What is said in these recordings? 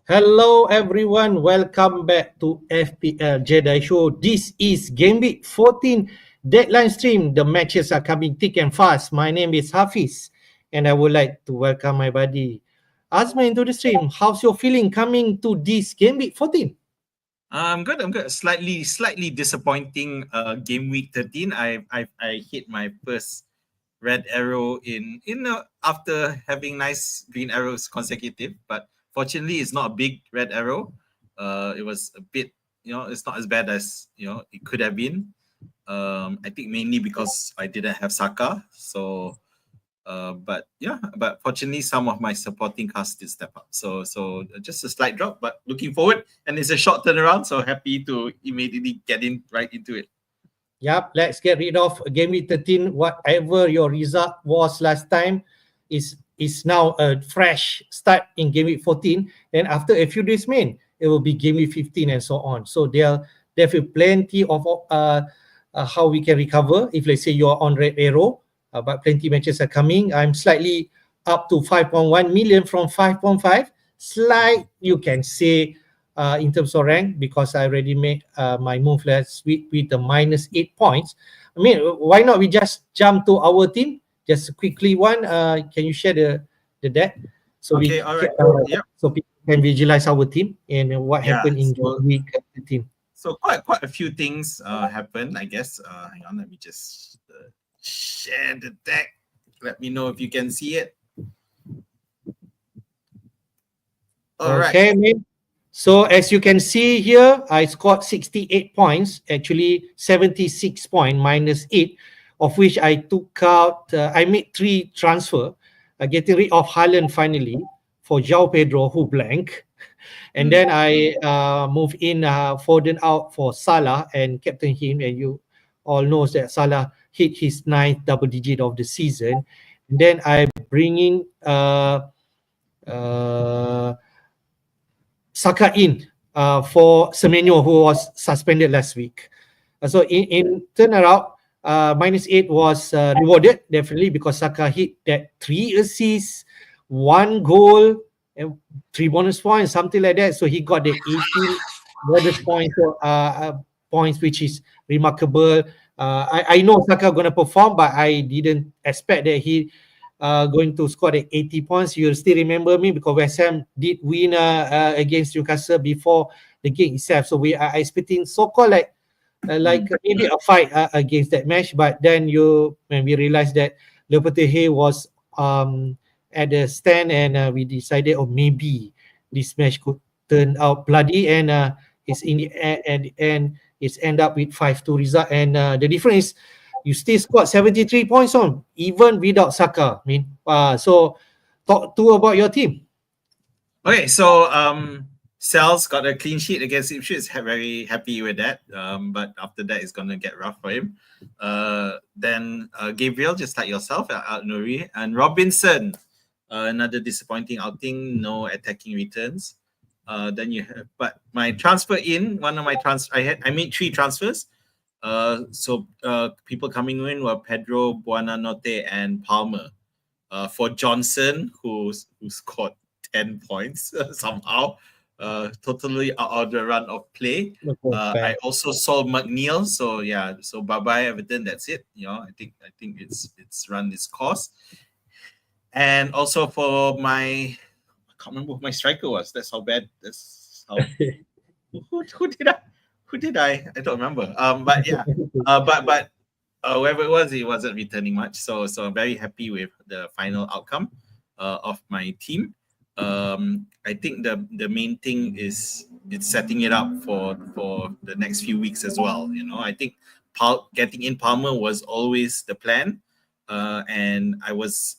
Hello everyone, welcome back to FPL Jedi Show. This is Gameweek 14 Deadline stream. The matches are coming thick and fast. My name is Hafiz and I would like to welcome my buddy Azmin to the stream. How's your feeling coming to this Gameweek 14? I'm good. Slightly disappointing. Game week 13. I hit my first red arrow after having nice green arrows consecutive, but fortunately it's not a big red arrow. It was a bit, it's not as bad as it could have been. I think mainly because I didn't have Saka. So but fortunately some of my supporting cast did step up. So just a slight drop, but looking forward, and it's a short turnaround, so happy to immediately get right into it. Yep, let's get rid of Gameweek 13. Whatever your result was last time is now a fresh start in Gameweek 14. Then after a few days, it will be Gameweek 15 and so on. So there'll definitely plenty of how we can recover if, let's say, you're on red arrow. But plenty matches are coming. I'm slightly up to 5.1 million from 5.5. Slight, you can say, in terms of rank, because I already made my move last week with the -8 points. I mean, why not we just jump to our team? Just quickly one. Can you share the deck? So okay, all right. So people can visualize our team and what happened in week 13. So quite a few things happened, I guess. Hang on, let me just share the deck. Let me know if you can see it. All right. So as you can see here, I scored 68 points, actually 76 points -8, of which I took out, I made 3 transfer, getting rid of Haaland finally for João Pedro, who blank. And then I moved in Foden out for Salah and captain him, and you all knows that Salah hit his 9th double digit of the season. And then I bring in Saka in for Semenyo, who was suspended last week. So in turnaround, -8 was rewarded definitely because Saka hit that 3 assists, 1 goal, and 3 bonus points, something like that. So he got the 18 bonus points, which is remarkable. I know Saka gonna perform, but I didn't expect that he going to score the 80 points. You'll still remember me because West Ham did win against Newcastle before the game itself. So we are expecting so-called like maybe a fight against that match. But then when we realized that Lopetegui was at the stand, and we decided, maybe this match could turn out bloody, and it's in the end it's end up with 5-2 result. And the difference is you still scored 73 points on, even without Saka. So talk about your team. Okay, so Sal's got a clean sheet against Ipswich. Very happy with that. But after that, it's going to get rough for him. Then Gabriel, just like yourself, Al-Nouri, and Robinson. Another disappointing outing, no attacking returns. Then you have, but my transfer in, I made 3 transfers. So people coming in were Pedro, Buonanotte, and Palmer. For Johnson, who scored 10 points somehow, totally out of the run of play. I also sold McNeil, so bye-bye Everton. That's it. I think it's run its course. And also for I can't remember who my striker was. That's how bad. That's how. Who did I? I don't remember. But yeah. But whoever it was, he wasn't returning much. So I'm very happy with the final outcome of my team. I think the main thing is it's setting it up for the next few weeks as well. I think getting in Palmer was always the plan, and I was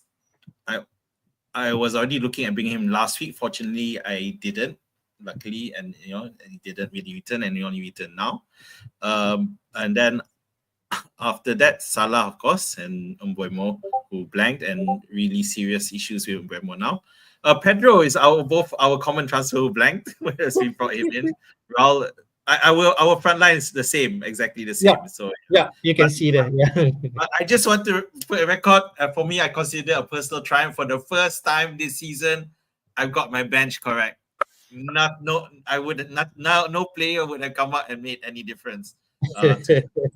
already looking at bringing him last week. Fortunately, I didn't. Luckily, and he didn't really return, and he only returned now. And then after that, Salah, of course, and Mbeumo, who blanked, and really serious issues with Mbeumo now. Pedro is both our common transfer who blanked, whereas we brought him in. Raul, our front line is exactly the same. Yeah. So you can see that. Yeah. But I just want to put a record. For me, I consider a personal triumph. For the first time this season, I've got my bench correct. I would not now. No player would have come out and made any difference. I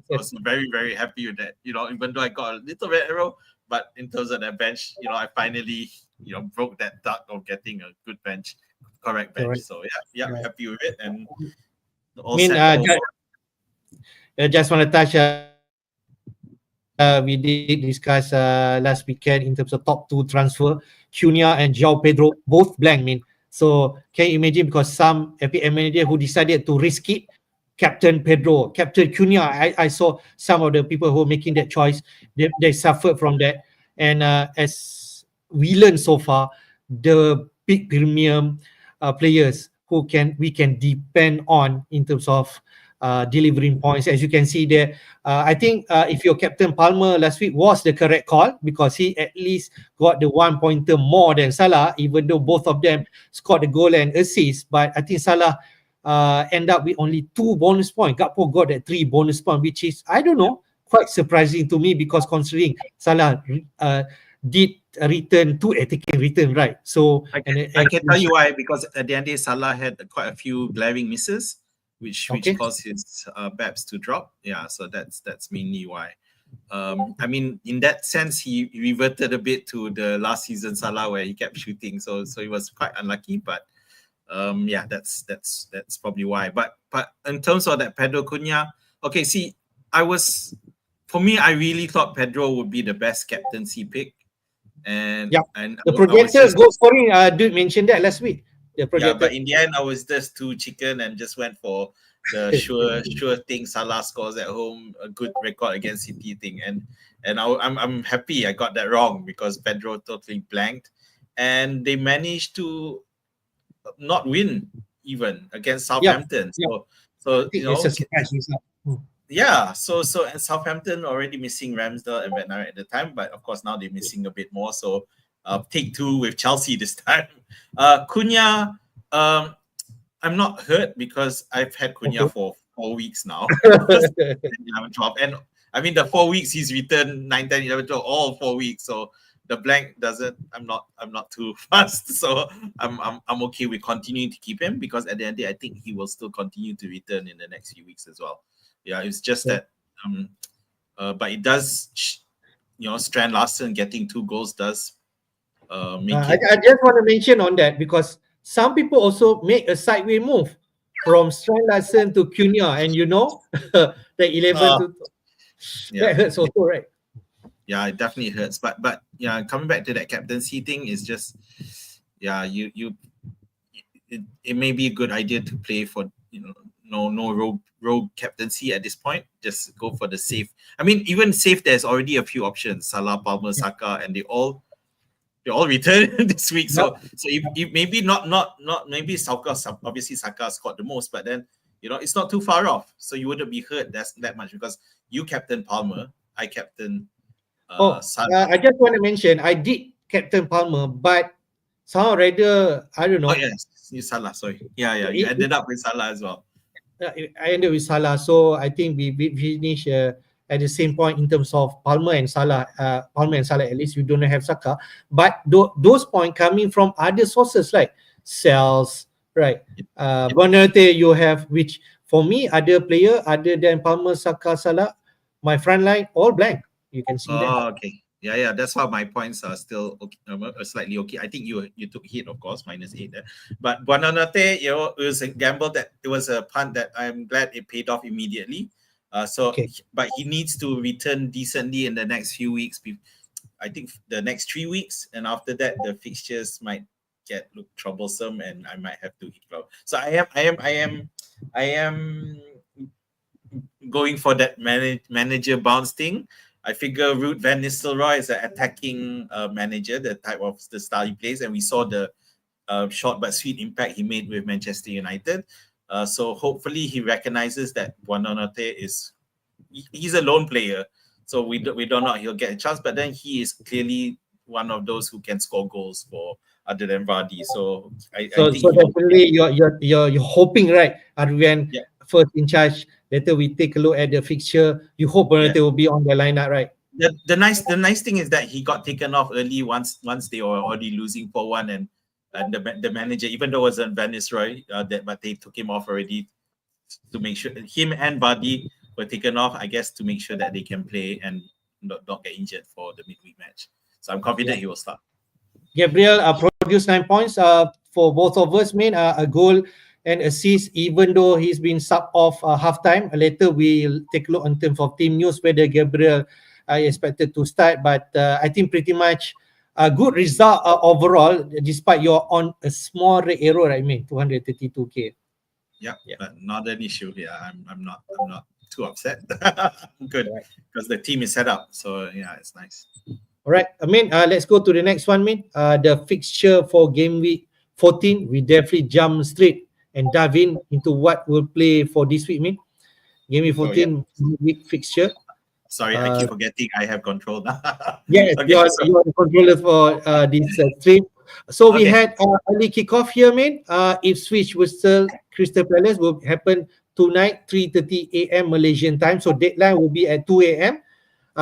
was very, very happy with that. Even though I got a little red arrow, but in terms of that bench, I finally, broke that duck of getting a good bench, correct bench. Correct. So yeah, Right. happy with it, and I all mean, set. Also, just want to touch. We did discuss last weekend in terms of top two transfer, Cunha and João Pedro, both blank. I mean, so can you imagine, because some FPL manager who decided to risk it, Captain Pedro, Captain Cunha. I saw some of the people who are making that choice. They suffered from that, and as we learned so far, the big premium players who we can depend on in terms of delivering points. As you can see there, I think if your Captain Palmer last week was the correct call, because he at least got the 1 pointer more than Salah, even though both of them scored the goal and assist. But I think Salah end up with only 2 bonus points. Gakpo got that 3 bonus points, which is, I don't know, quite surprising to me, because considering Salah did return 2 attacking return, right? So I can tell you why, because at the end of the day, Salah had quite a few glaring misses, which caused his BAPS to drop. Yeah, so that's mainly why. I mean, in that sense, he reverted a bit to the last season Salah, where he kept shooting. So he was quite unlucky, but yeah, that's probably why. But in terms of that Pedro Cunha, okay, see, for me, I really thought Pedro would be the best captaincy pick. And the projector goal scoring, dude mentioned that last week. Yeah, but in the end, I was just too chicken and just went for the sure thing. Salah scores at home, a good record against City thing, and I'm happy I got that wrong, because Pedro totally blanked, and they managed to not win even against Southampton. So it's a surprise. Yeah, so and Southampton already missing Ramsdale and Bednar at the time, but of course now they're missing a bit more. So take 2 with Chelsea this time. Cunha, I'm not hurt, because I've had Cunha for 4 weeks now. 11, 12. And I mean, the 4 weeks he's returned 9, 10, 11, 12, all 4 weeks. So the blank doesn't. I'm not too fast. So I'm okay with continuing to keep him, because at the end of the day, I think he will still continue to return in the next few weeks as well. Yeah, it's just that, but it does, Strand Larsen getting 2 goals does make it. I just want to mention on that, because some people also make a sideways move from Strand Larsen to Cunha, and the 11 to that hurts also, right? Yeah, it definitely hurts. But yeah, coming back to that captaincy thing is just, yeah, it may be a good idea to play for no rogue captaincy at this point. Just go for the safe. I mean, even safe, there's already a few options: Salah, Palmer, Saka, and they all return this week. So if maybe not maybe Saka, obviously Saka scored the most, but then it's not too far off. So you wouldn't be hurt that much, because you captain Palmer, I captain Salah. I just want to mention, I did captain Palmer, but somehow rather, I don't know. Oh yes, you Salah. Sorry. Yeah. You ended up with Salah as well. I ended with Salah, so I think we finish at the same point in terms of Palmer and Salah. At least we don't have Saka, but those points coming from other sources like sales, right? Bonate you have, which for me, other player other than Palmer, Saka, Salah, my front line all blank. You can see that. Oh, okay. Yeah. That's why my points are still okay, slightly okay. I think you took hit, of course, -8 there. But Buonanotte, it was a gamble, that it was a punt that I'm glad it paid off immediately. But he needs to return decently in the next few weeks. I think the next 3 weeks, and after that, the fixtures might look troublesome, and I might have to hit low. So I am going for that manager bounce thing. I figure Ruud van Nistelrooy is an attacking manager, the type of the style he plays, and we saw the short but sweet impact he made with Manchester United. So hopefully he recognizes that Buonanotte he's a lone player, so we don't know he'll get a chance, but then he is clearly one of those who can score goals for other than Vardy. So I think definitely you're hoping, right, Arvian, first in charge. Later we take a look at the fixture. You hope Buonanotte will be on the lineup, right? The nice thing is that he got taken off early once they were already losing 4-1, and and the manager, even though it wasn't Van Nistelrooy, but they took him off already to make sure him and Vardy were taken off, I guess, to make sure that they can play and not get injured for the midweek match. So I'm confident he will start. Gabriel produced 9 points for both of us, man. A goal and assist, even though he's been sub off halftime. Later, we'll take a look in terms of team news whether Gabriel expected to start. But I think pretty much a good result overall, despite you're on a small red arrow, right, man? 232k. Yeah, but not an issue here. I'm not too upset. Good, because the team is set up. So yeah, it's nice. All right, I mean, let's go to the next one, man. The fixture for game week 14, we definitely jump straight and dive into what we'll play for this week, man. Game week 14 week fixture. Sorry, I keep forgetting I have control now. Yes, okay, you are the controller for this stream. So we had early kickoff here, man. Ipswich versus Crystal Palace will happen tonight, 3:30 a.m. Malaysian time. So deadline will be at 2 a.m.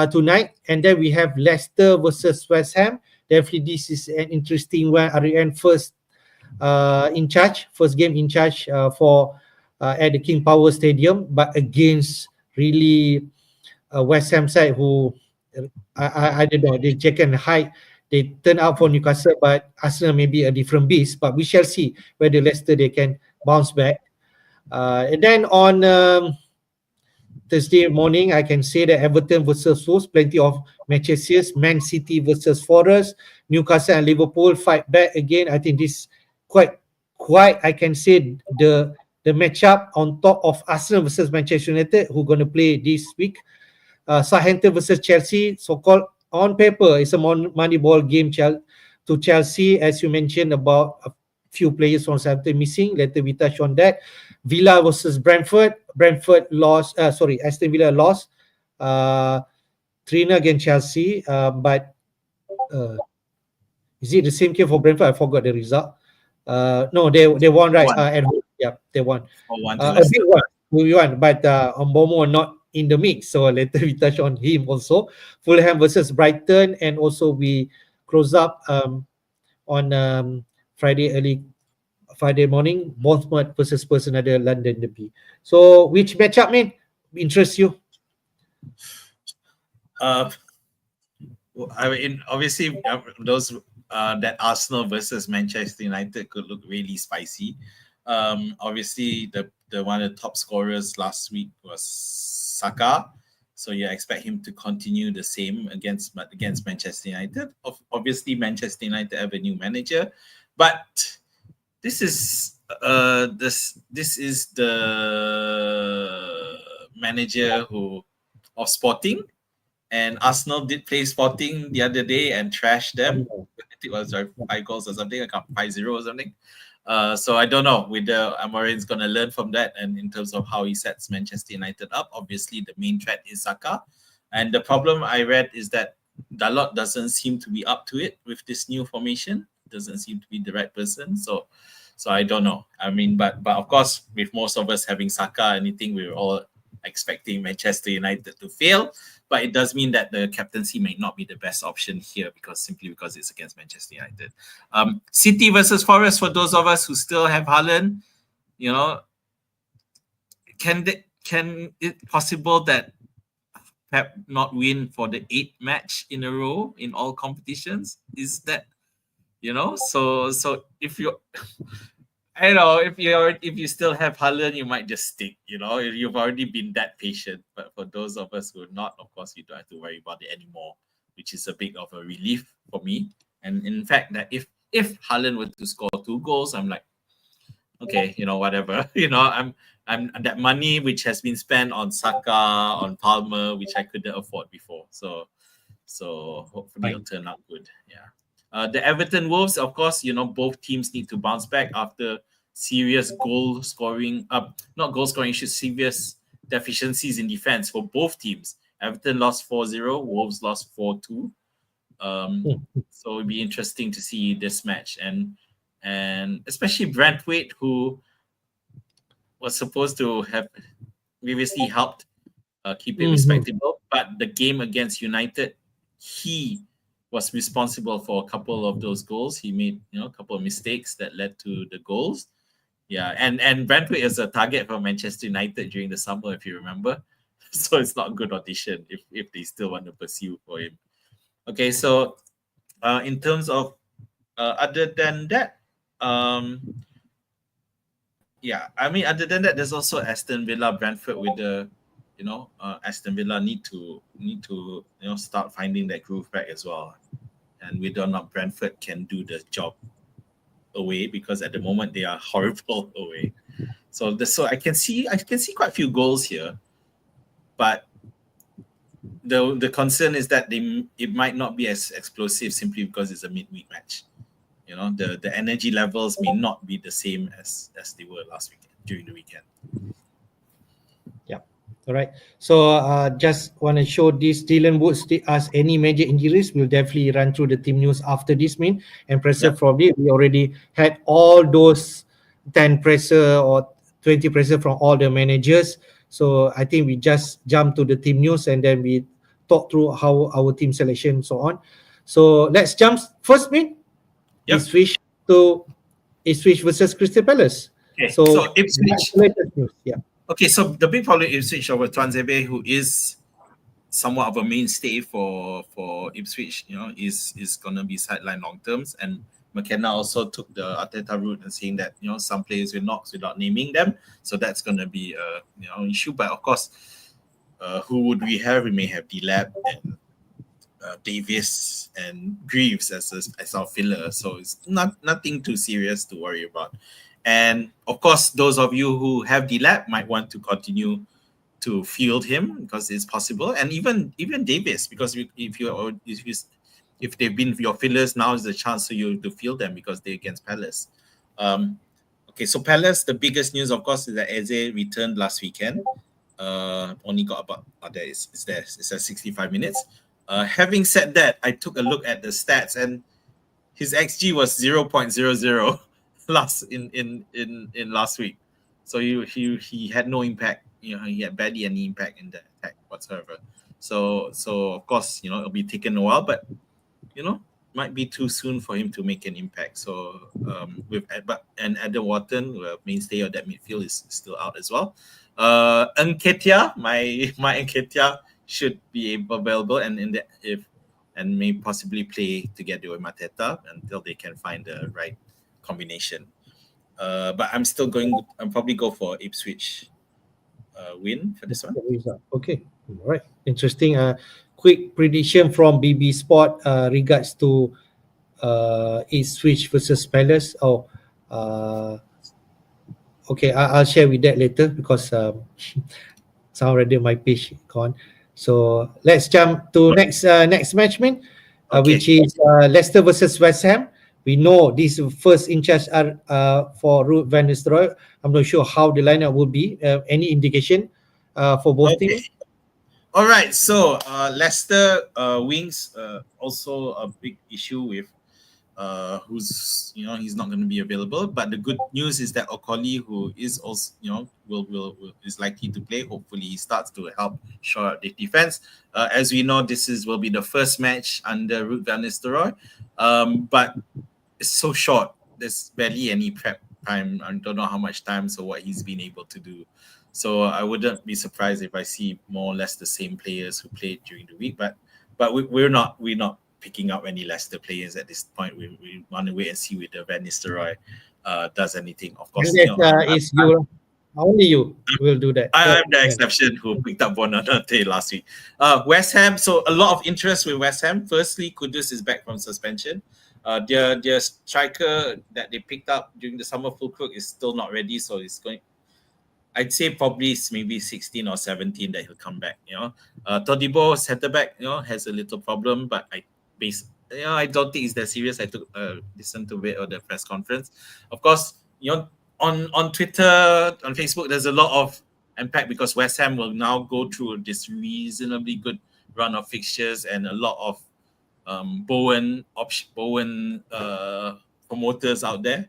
Tonight. And then we have Leicester versus West Ham. Definitely this is an interesting one. RN first game in charge for at the King Power Stadium, but against really West Ham side who I don't know, they check and hide. They turn out for Newcastle, but Arsenal may be a different beast. But we shall see whether Leicester they can bounce back. And then on Thursday morning, I can say that Everton versus Wolves, plenty of matches here. Man City versus Forest, Newcastle and Liverpool fight back again. I think this quite I can say the matchup on top of Arsenal versus Manchester United, who going to play this week. Southampton versus Chelsea, so-called on paper, it's a money ball game to Chelsea, as you mentioned about a few players from Southampton missing. Later we touch on that. Villa versus Brentford. Brentford lost. Aston Villa lost 3-0 against Chelsea. But is it the same game for Brentford? I forgot the result. No, they won, right? At home. Yeah, they won. A big one. We won, but Mbomo not in the mix. So later we touch on him also. Fulham versus Brighton, and also we close up on Friday morning, Bournemouth versus Spurs, another London derby. So which matchup, man, interests you? I mean, obviously, those that Arsenal versus Manchester United could look really spicy. Obviously, the one of the top scorers last week was Saka, so you expect him to continue the same against Manchester United. Obviously, Manchester United have a new manager, but this is the manager of Sporting, and Arsenal did play Sporting the other day and trashed them. I think it was 5 goals or something, like 5-0 or something. So I don't know whether Amorim's going to learn from that, and in terms of how he sets Manchester United up. Obviously, the main threat is Saka, and the problem I read is that Dalot doesn't seem to be up to it with this new formation. Doesn't seem to be the right person. So I don't know. I mean, but of course, with most of us having Saka, anything, we're all expecting Manchester United to fail. But it does mean that the captaincy may not be the best option here because it's against Manchester United. City versus Forest, for those of us who still have Haaland, can it possible that Pep not win for the 8th match in a row in all competitions? Is that, so if you I know if you still have Haaland, you might just stick. You've already been that patient. But for those of us who are not, of course, you don't have to worry about it anymore, which is a bit of a relief for me. And in fact, that if Haaland were to score 2 goals, I'm like, okay, whatever. I'm that money which has been spent on Saka, on Palmer, which I couldn't afford before. So hopefully it'll turn out good. Yeah. The Everton Wolves, of course, both teams need to bounce back after serious serious deficiencies in defense for both teams. Everton lost 4-0, Wolves lost 4-2. So it'd be interesting to see this match, and especially Brentwaite, who was supposed to have previously helped keep it respectable, but the game against United, he was responsible for a couple of those goals. He made a couple of mistakes that led to the goals. Yeah, and Brentford is a target for Manchester United during the summer, if you remember. So it's not a good audition if they still want to pursue for him. Okay, so in terms of other than that, other than that, there's also Aston Villa, Brentford with the, Aston Villa need to start finding that groove back as well, and whether or not Brentford can do the job away, because at the moment they are horrible away. So I can see quite a few goals here, but the concern is that it might not be as explosive simply because it's a midweek match. The energy levels may not be the same as they were last weekend during the weekend. Yeah. All right. So just want to show this. Dylan Woods has any major injuries. We'll definitely run through the team news after this mean. And presser probably we already had all those 10 presser or 20 presser from all the managers. So I think we just jump to the team news and then we talk through how our team selection and so on. So let's jump first, mean. Ipswich versus Crystal Palace. Okay, so Ipswich. Yeah. Okay, so the big problem Ipswich over Tuanzebe, who is somewhat of a mainstay for Ipswich, is gonna be sidelined long terms. And McKenna also took the Arteta route and saying that some players will knock without naming them, so that's gonna be an issue. But of course, who would we have? We may have Delap and Davis and Greaves as our filler, so it's nothing too serious to worry about. And of course, those of you who have Delap might want to continue to field him because it's possible, and even Davis, because if they've been your fillers, now is the chance for you to field them because they're against Palace. Okay, so Palace, the biggest news, of course, is that Eze returned last weekend. Only got about it's at 65 minutes. Having said that, I took a look at the stats and his XG was 0.00 last week. So he had no impact. He had barely any impact in the attack whatsoever. So of course, it'll be taken a while, but might be too soon for him to make an impact. So and Adam Wharton, mainstay of that midfield, is still out as well. Nketiah, my Nketiah should be available and may possibly play together with Mateta until they can find the right combination. But I'm probably go for Ipswich win for this one. Okay, all right, interesting. Quick prediction from BB Sport regards to Ipswich versus Palace. Okay, I'll share with that later because it's already my page gone. So let's jump to next match, man, which is Leicester versus West Ham. We know this first in charge are for Ruud van Nistelrooy. I'm not sure how the lineup will be. Any indication for both teams? All right. So Leicester wings also a big issue with who's he's not going to be available. But the good news is that Okoli, who is also will is likely to play. Hopefully, he starts to help shore up the defense. As we know, will be the first match under Ruud van Nistelrooy. But it's so short. There's barely any prep time. I don't know how much time. So what he's been able to do. So I wouldn't be surprised if I see more or less the same players who played during the week. But we're not picking up any Leicester players at this point. We want to wait and see whether Van Nistelrooy does anything. Of course, only you will do that. I'm the exception who picked up Bonanate last week. West Ham. So a lot of interest with West Ham. Firstly, Kudus is back from suspension. Their striker that they picked up during the summer, Fulkrug, is still not ready. So it's going. I'd say probably maybe 16 or 17 that he'll come back. Todibo centre back, has a little problem, but I don't think it's that serious. I took listened to it on the press conference. Of course, on Twitter, on Facebook, there's a lot of impact because West Ham will now go through this reasonably good run of fixtures and a lot of Bowen promoters out there.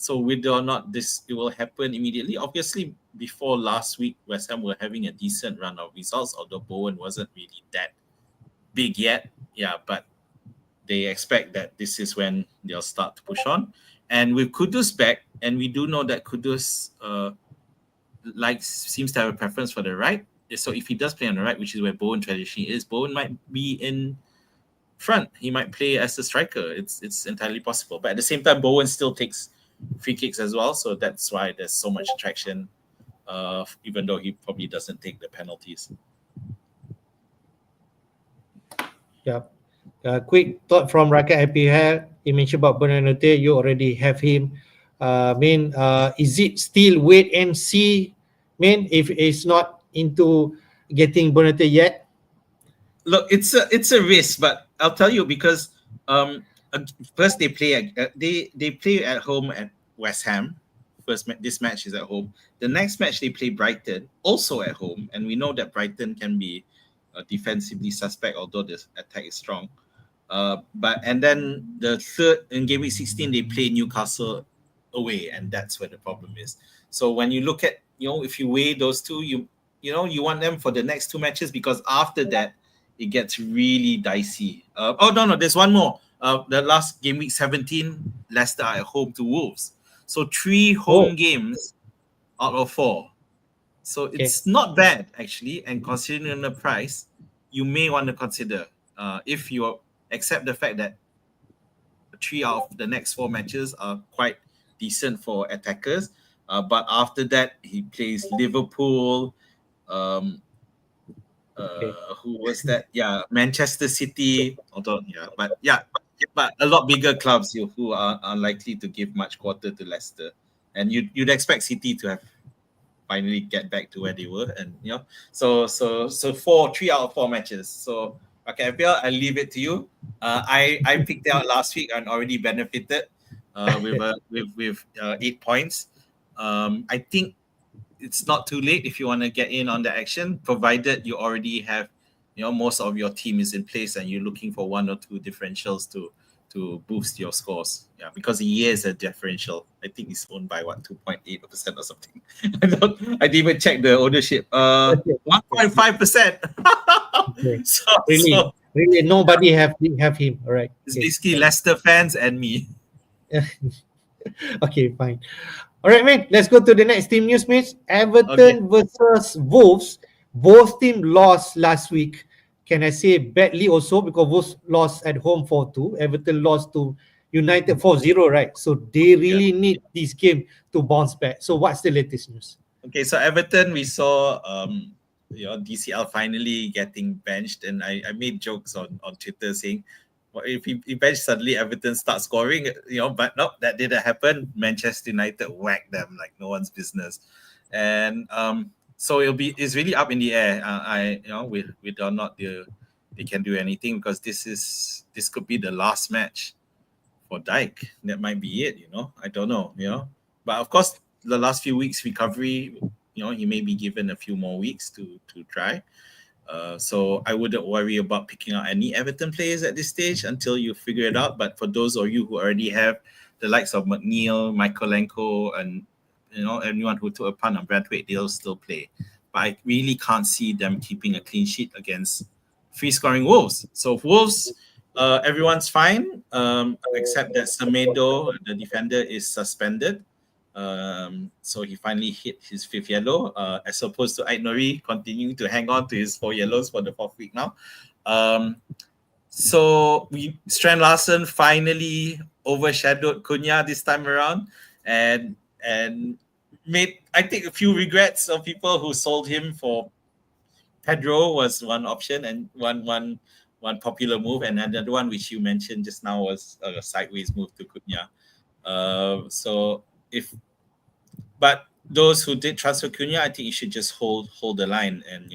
So whether or not it will happen immediately. Obviously, before last week, West Ham were having a decent run of results, although Bowen wasn't really that big yet. Yeah, but they expect that this is when they'll start to push on. And with Kudus back, and we do know that Kudus seems to have a preference for the right. So if he does play on the right, which is where Bowen traditionally is, Bowen might be in front. He might play as a striker. It's entirely possible. But at the same time, Bowen still takes free kicks as well. So that's why there's so much attraction, even though he probably doesn't take the penalties. Yeah. Quick thought from Rakat FPL. You mentioned about Bernardo. You already have him. Is it still wait and see? If it's not into getting Bernardo yet? Look, it's a risk, but I'll tell you because first they play at home at West Ham. This match is at home. The next match they play Brighton, also at home, and we know that Brighton can be defensively suspect, although the attack is strong. And then the third in game week 16 they play Newcastle away, and that's where the problem is. So when you look at if you weigh those two, you want them for the next two matches, because after that it gets really dicey. There's one more. The last game week 17, Leicester are at home to Wolves. So 3 home games out of 4. So it's not bad actually, and considering the price, you may want to consider if you accept the fact that 3 out of the next 4 matches are quite decent for attackers. But after that, he plays Liverpool. Who was that? Yeah, Manchester City. But a lot bigger clubs who are unlikely to give much quarter to Leicester, and you'd expect City to have finally get back to where they were, and so 3 out of 4 matches. So okay, FPL, I'll leave it to you. I picked it out last week and already benefited with 8 points. I think it's not too late if you want to get in on the action, provided you already have most of your team is in place and you're looking for 1 or 2 differentials to boost your scores. Yeah, because he is a differential. I think he's owned by 2.8% or something. I didn't even check the ownership. 1.5%. Really nobody have him. All right. It's basically Leicester fans and me. Okay, fine. All right, man. Let's go to the next team news, mates. Everton versus Wolves. Both teams lost last week. Can I say badly also, because Wolves lost at home 4-2. Everton lost to United 4-0, right? So they really need this game to bounce back. So what's the latest news? Okay, so Everton, we saw DCL finally getting benched, and I made jokes on Twitter saying, well, if he bench, suddenly Everton start scoring, but no, that didn't happen. Manchester United whacked them like no one's business, and so it's really up in the air. Whether or not they can do anything, because this could be the last match for Dijk. That might be it. I don't know. But of course, the last few weeks recovery, he may be given a few more weeks to try. So I wouldn't worry about picking out any Everton players at this stage until you figure it out. But for those of you who already have the likes of McNeil, Michaelenko, and anyone who took a punt on Bradwaite, they'll still play. But I really can't see them keeping a clean sheet against free-scoring Wolves. So Wolves, everyone's fine, except that Semedo, the defender, is suspended. So he finally hit his 5th yellow, as opposed to Aït-Nouri continuing to hang on to his 4 yellows for the 4th week now. So Strand Larsen finally overshadowed Cunha this time around, and made, I think, a few regrets of people who sold him for Pedro was one option, and one popular move, and another one which you mentioned just now was a sideways move to Cunha. But those who did transfer Cunha, I think you should just hold the line, and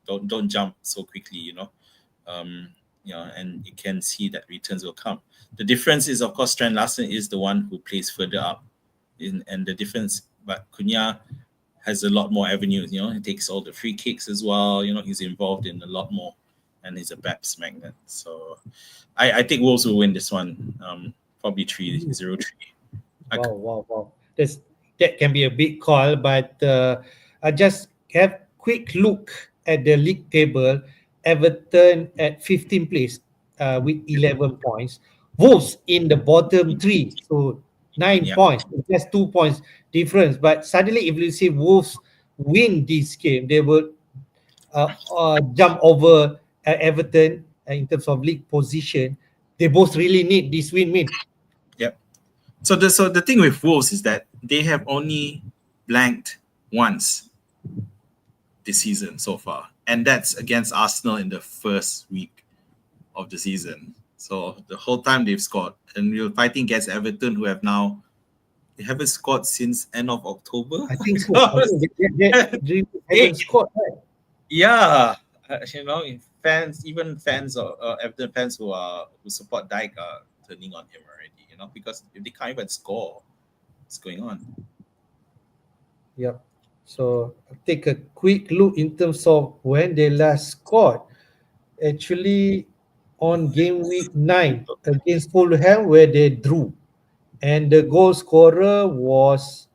don't jump so quickly, and you can see that returns will come. The difference is, of course, Strand Larsen is the one who plays further up, and the difference. But Cunha has a lot more avenues. He takes all the free kicks as well. He's involved in a lot more, and he's a Baps magnet. So I think Wolves will win this one. Probably 3-0-3. Wow. That can be a big call, but I just have quick look at the league table. Everton at 15th place. with 11 points. Wolves in the bottom 3, so 9 Yeah. points. Just 2 points difference. But suddenly, if you see Wolves win this game, they will jump over Everton in terms of league position. They both really need this win. Yep. So the thing with Wolves is that they have only blanked once this season so far, and that's against Arsenal in the first week of the season. So the whole time they've scored, and we're fighting against Everton, who have now they haven't scored since end of October. I think so. I think they really haven't scored. Right? Yeah, even fans or Everton fans who support Dyke are turning on him already. Because if they can't even score, what's going on? Yep. So take a quick look in terms of when they last scored. Actually, on game week 9 against Fulham, where they drew, and the goal scorer was,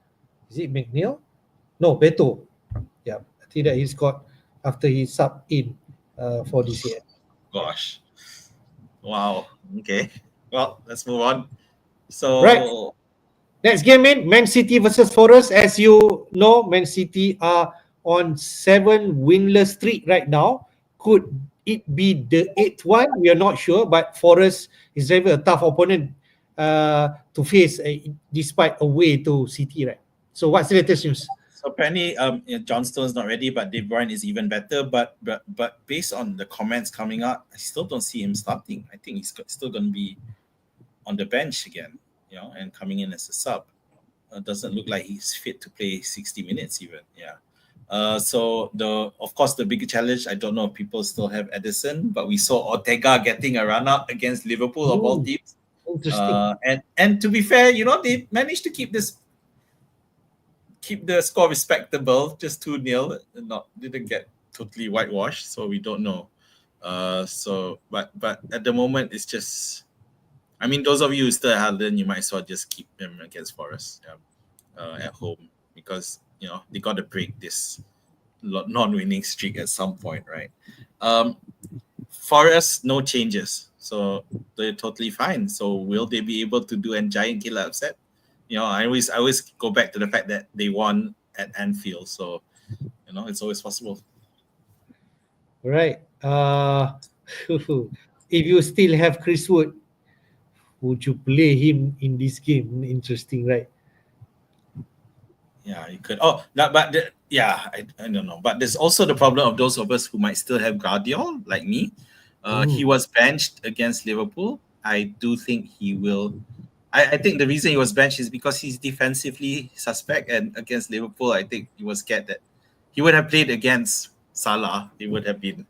is it McNeil? No, Beto. Yeah, I think that he scored after he subbed in for this year. Gosh, wow. Okay, well, let's move on. So Right. Next game, Man City versus Forest. As you know, Man City are on 7 winless streak right now. Could it be the 8th one? We are not sure, but Forest is very a tough opponent to face despite away to City, right? So what's the latest news? So apparently, John Stone's not ready, but De Bruyne is even better. But based on the comments coming out, I still don't see him starting. I think he's still going to be on the bench again, and coming in as a sub. Doesn't look like he's fit to play 60 minutes even. Yeah. So of course the bigger challenge. I don't know if people still have Edison, but we saw Ortega getting a run out against Liverpool of all teams. Interesting. And to be fair, they managed to keep the score respectable, just 2-0. Didn't get totally whitewashed, so we don't know. But at the moment it's just, I mean, those of you who still have Harden, you might as well just keep them against Forest at home, because they got to break this non-winning streak at some point, right? Forest, no changes, so they're totally fine. So will they be able to do a giant killer upset? I always go back to the fact that they won at Anfield, so it's always possible. Right. If you still have Chris Wood, would you play him in this game? Interesting, right? Yeah, you could. Oh, I don't know. But there's also the problem of those of us who might still have Guardiola, like me. He was benched against Liverpool. I do think he will. I think the reason he was benched is because he's defensively suspect, and against Liverpool, I think he was scared that he would have played against Salah. He would have been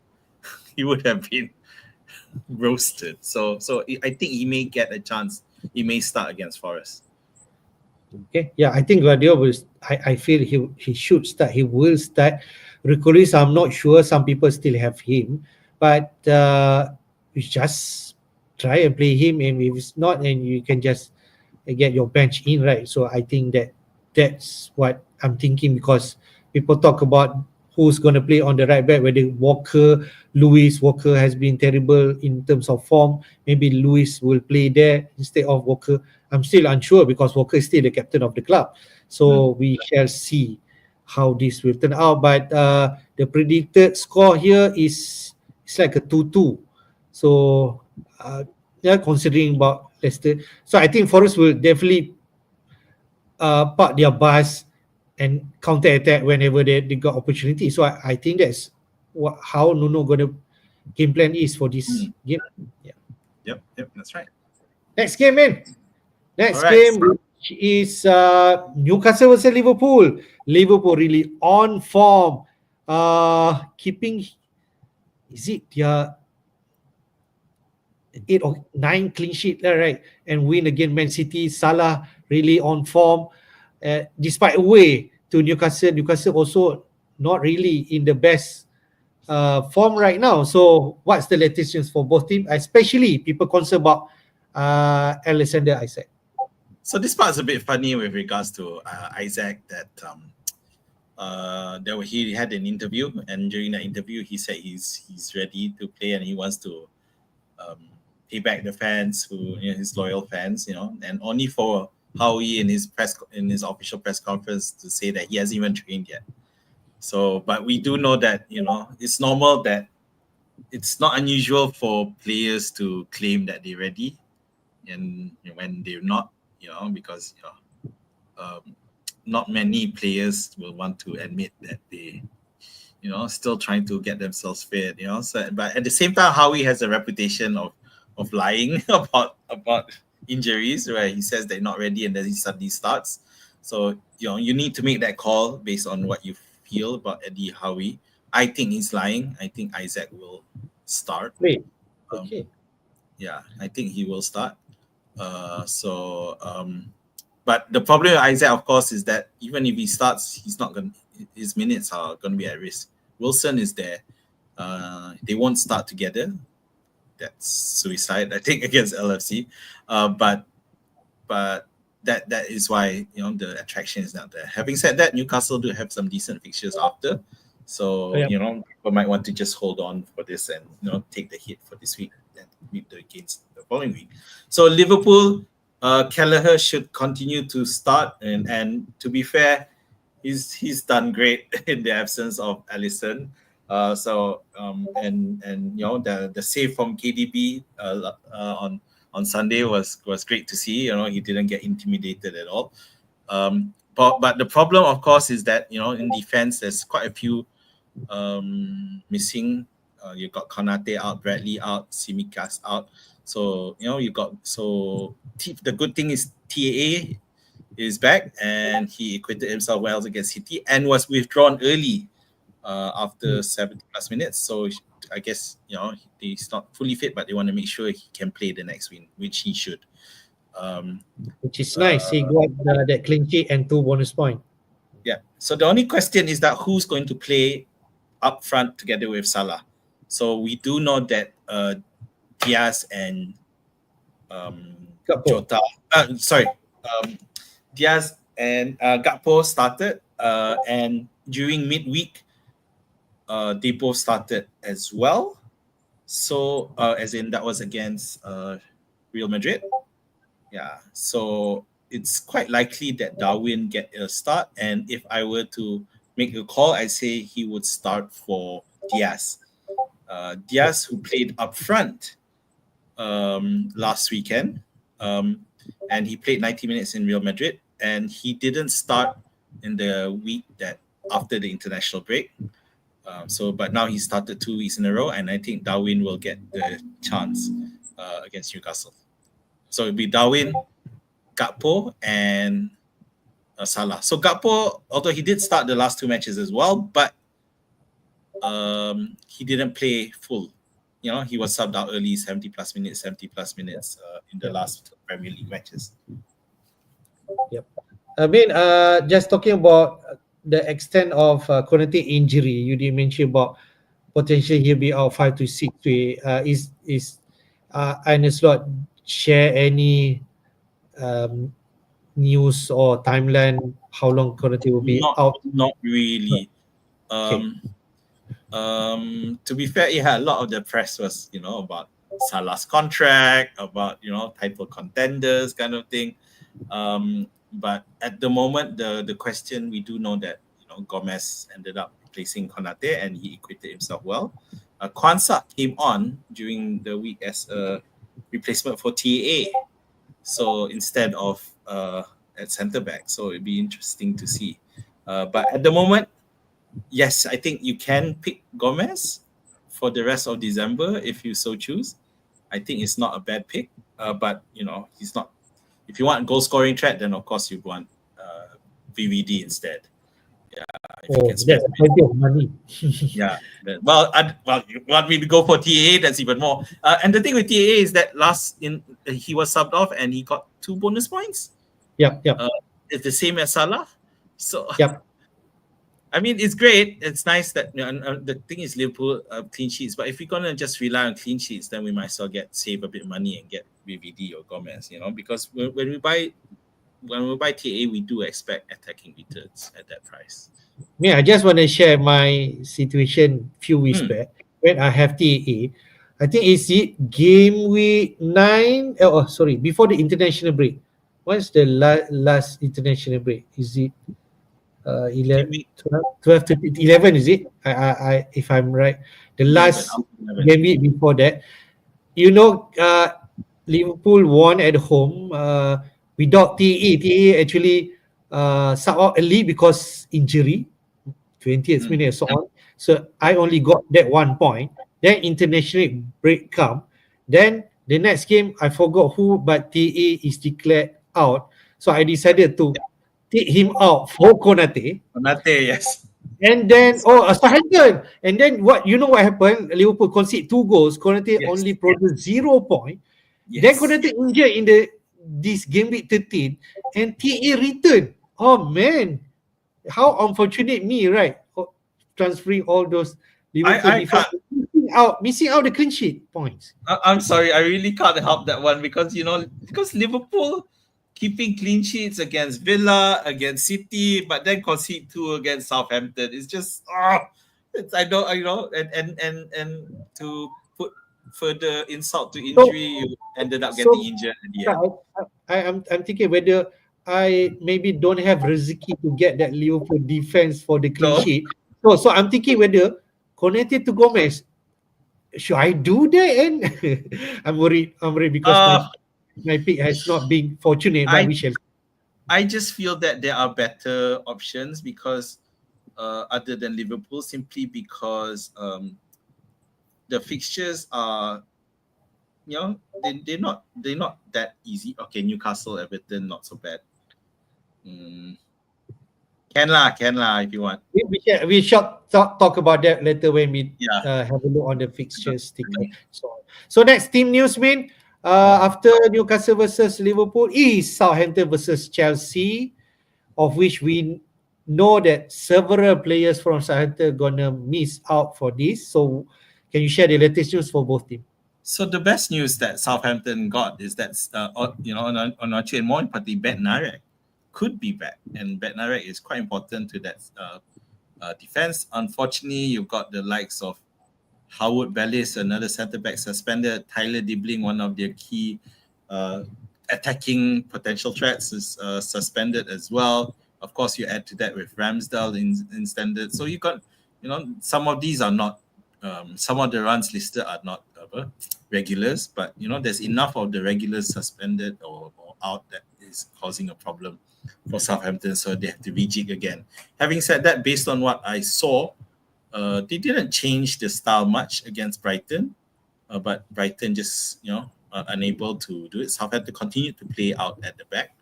roasted. So I think he may get a chance. He may start against Forest. Okay. Yeah, I think Guardiola will. I feel he should start. He will start. Ricolis, I'm not sure. Some people still have him, but we just try and play him, and if it's not, then you can just get your bench in, right? So I think that's what I'm thinking, because people talk about who's going to play on the right back, whether Walker has been terrible in terms of form. Maybe Lewis will play there instead of Walker. I'm still unsure, because Walker is still the captain of the club. So we shall see how this will turn out. But the predicted score here it's like a 2-2. So considering about Leicester, so I think Forest will definitely park their bus and counter attack whenever they got opportunity. So I think that's how Nuno gonna game plan is for this game. Yeah. Yep, that's right. Next game, man. Next All right. game, which is Newcastle versus Liverpool. Liverpool really on form. Keeping, is it their 8 or 9 clean sheet there, right? And win against Man City. Salah really on form. Despite away to Newcastle, Newcastle also not really in the best form right now. So what's the latest news for both teams? Especially people concerned about Alexander Isak. So this part's a bit funny with regards to Isaac, that he had an interview, and during that interview he said he's ready to play and he wants to pay back the fans who, his loyal fans, and only for Howie in his official press conference to say that he hasn't even trained yet. So, but we do know that it's normal, that it's not unusual for players to claim that they're ready, and when they're not, because not many players will want to admit that they still trying to get themselves fit, So, but at the same time, Howie has a reputation of lying about injuries, where he says they're not ready and then he suddenly starts. So you need to make that call based on what you feel about Eddie Howie. I think he's lying. I think Isaac will start. Wait, okay. Yeah, I think he will start. But the problem with Isaac, of course, is that even if he starts, his minutes are going to be at risk. Wilson is there. They won't start together. That's suicide, I think, against LFC. But that is why the attraction is not there. Having said that, Newcastle do have some decent fixtures after, so people might want to just hold on for this and take the hit for this week and meet against the following week. So Liverpool, Kelleher should continue to start, and to be fair, he's done great in the absence of Alisson. The save from KDB on Sunday was great to see. He didn't get intimidated at all. But the problem, of course, is that in defense there's quite a few missing. You got Konate out, Bradley out, Tsimikas out. So the good thing is TAA is back, and he acquitted himself well against City and was withdrawn early after 70 plus minutes. So I guess he's not fully fit, but they want to make sure he can play the next win, which he should. Which is nice. He got that clean sheet and 2 bonus points. Yeah. So the only question is that who's going to play up front together with Salah. So we do know that Diaz and Jota. Diaz and Gakpo started, and during midweek, they both started as well. So, as in that was against Real Madrid. Yeah. So it's quite likely that Darwin get a start, and if I were to make a call, I'd say he would start for Diaz. Diaz, who played up front last weekend, and he played 90 minutes in Real Madrid, and he didn't start in the week that after the international break. But now he started 2 weeks in a row, and I think Darwin will get the chance against Newcastle. So it'll be Darwin, Gakpo, and Salah. So Gakpo, although he did start the last 2 matches as well, but he didn't play full. He was subbed out early, 70 plus minutes in the last Premier League matches. Yep. I mean, just talking about the extent of Konate injury, you did mention about potentially he'll be out 5 to 6 weeks. Is Slot share any news or timeline how long Konate will be out? Not really. To be fair, a lot of the press was about Salah's contract, about title contenders kind of thing. But at the moment, the question, we do know that Gomez ended up replacing Konate, and he acquitted himself well. Kwanzaa came on during the week as a replacement for TAA, so instead of at centre back. So it'd be interesting to see. But at the moment, yes, I think you can pick Gomez for the rest of December if you so choose. I think it's not a bad pick. But he's not. If you want goal scoring threat, then of course you'd want VVD instead. Yeah, that's plenty of money. Yeah. Well, you want me to go for TAA? That's even more. And the thing with TAA is that he was subbed off and he got 2 bonus points. Yep. It's the same as Salah. So yep. I mean, it's great. It's nice that the thing is Liverpool clean sheets. But if we're gonna just rely on clean sheets, then we might as well save a bit of money and get VVD or Gomez. Because when we buy TA, we do expect attacking returns at that price. Yeah, I just want to share my situation few weeks back when I have TAA. I think is it Gameweek 9? Oh, sorry, before the international break. What's the last international break? Is it 11, 12 to 11? Is it? If I'm right, the 11, last 11. game week before that. You know, Liverpool won at home without TE. TE actually sub out early because injury, 20th minute and so on. So I only got that 1 point. Then international break come. Then the next game I forgot who, but TE is declared out. So I decided to take him out for Konate. Konate, yes. And then Southampton. And then what what happened? Liverpool conceded 2 goals. Konate Yes. only produced 0 point. Yes. Then Konate injured in this game week 13 and TE returned. Oh man, how unfortunate me, right? Transferring all those Liverpool defense, missing out the clean sheet points. I'm sorry, I really can't help that one because because Liverpool keeping clean sheets against Villa, against City, but then concede 2 against Southampton. It's just I don't and to put further insult to injury, you ended up getting injured at the end. I'm thinking whether I maybe don't have Rezeki to get that Liverpool defense for the clean sheet. So I'm thinking whether connected to Gomez, should I do that? And I'm worried because my pick has not been fortunate, but we shall. I just feel that there are better options because other than Liverpool, simply because the fixtures are they're not that easy. Okay, Newcastle, Everton, not so bad. Can lah, if you want. We shall talk about that later when we have a look on the fixtures sticker. So next team news, man. After Newcastle versus Liverpool is Southampton versus Chelsea, of which we know that several players from Southampton gonna miss out for this. So can you share the latest news for both teams? So the best news that Southampton got is that Onachi and more importantly, Bednarek could be back, and Bednarek is quite important to that defense. Unfortunately, you've got the likes of Howard Bellis, another centre back, suspended. Tyler Dibling, one of their key attacking potential threats, is suspended as well. Of course, you add to that with Ramsdale in standard. So you got, some of these are not. Some of the runs listed are not regulars, but there's enough of the regulars suspended or out that is causing a problem for Southampton, so they have to rejig again. Having said that, based on what I saw, they didn't change the style much against Brighton, but Brighton just unable to do it. Southampton continued to play out at the back.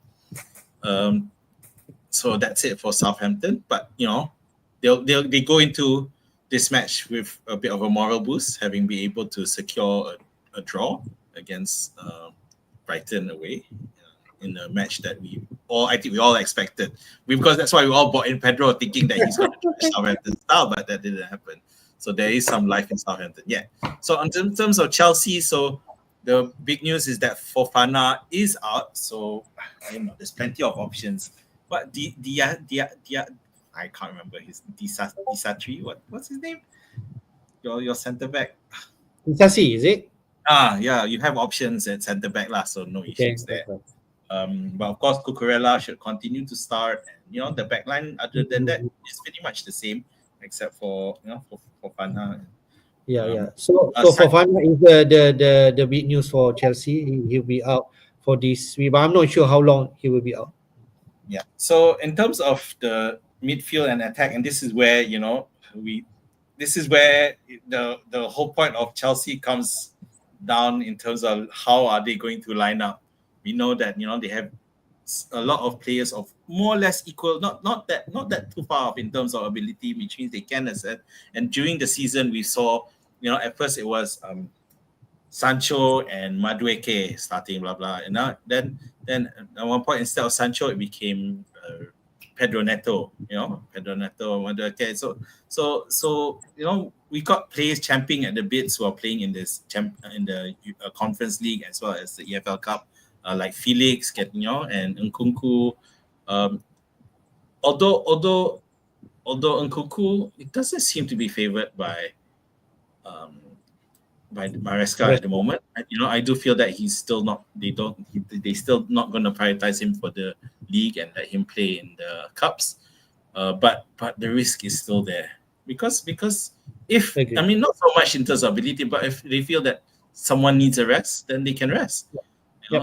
So that's it for Southampton. But they go into this match with a bit of a moral boost, having been able to secure a draw against Brighton away in a match that I think we all expected. Because that's why we all bought in Pedro, thinking that he's going to do Southampton style, but that didn't happen. So there is some life in Southampton. Yeah. So in terms of Chelsea, so the big news is that Fofana is out. So there's plenty of options. But I can't remember his Disatri. What's his name? Your centre back. Disasi, is it? Yeah, you have options at centre back lah, so no issues there. But of course, Cucurella should continue to start. And, the back line, other than that, is pretty much the same, except for Fofana. Yeah. So Fofana is the big news for Chelsea. He'll be out for this week, but I'm not sure how long he will be out. Yeah. So in terms of the midfield and attack, and this is where the whole point of Chelsea comes down in terms of how are they going to line up. We know that they have a lot of players of more or less equal, not that too far off in terms of ability, which means they can assist. And during the season, we saw at first it was Sancho and Madueke starting, blah blah, and now then at one point instead of Sancho it became Pedro Neto, Madueke. So we got players champing at the bits who are playing in this in the Conference League as well as the EFL Cup, like Felix, and Nkunku. Although Nkunku, it doesn't seem to be favoured by by Maresca at the moment. I do feel that he's still not. They still not going to prioritize him for the league and let him play in the cups. But the risk is still there because if Agree. I mean not so much in terms of ability, but if they feel that someone needs a rest, then they can rest.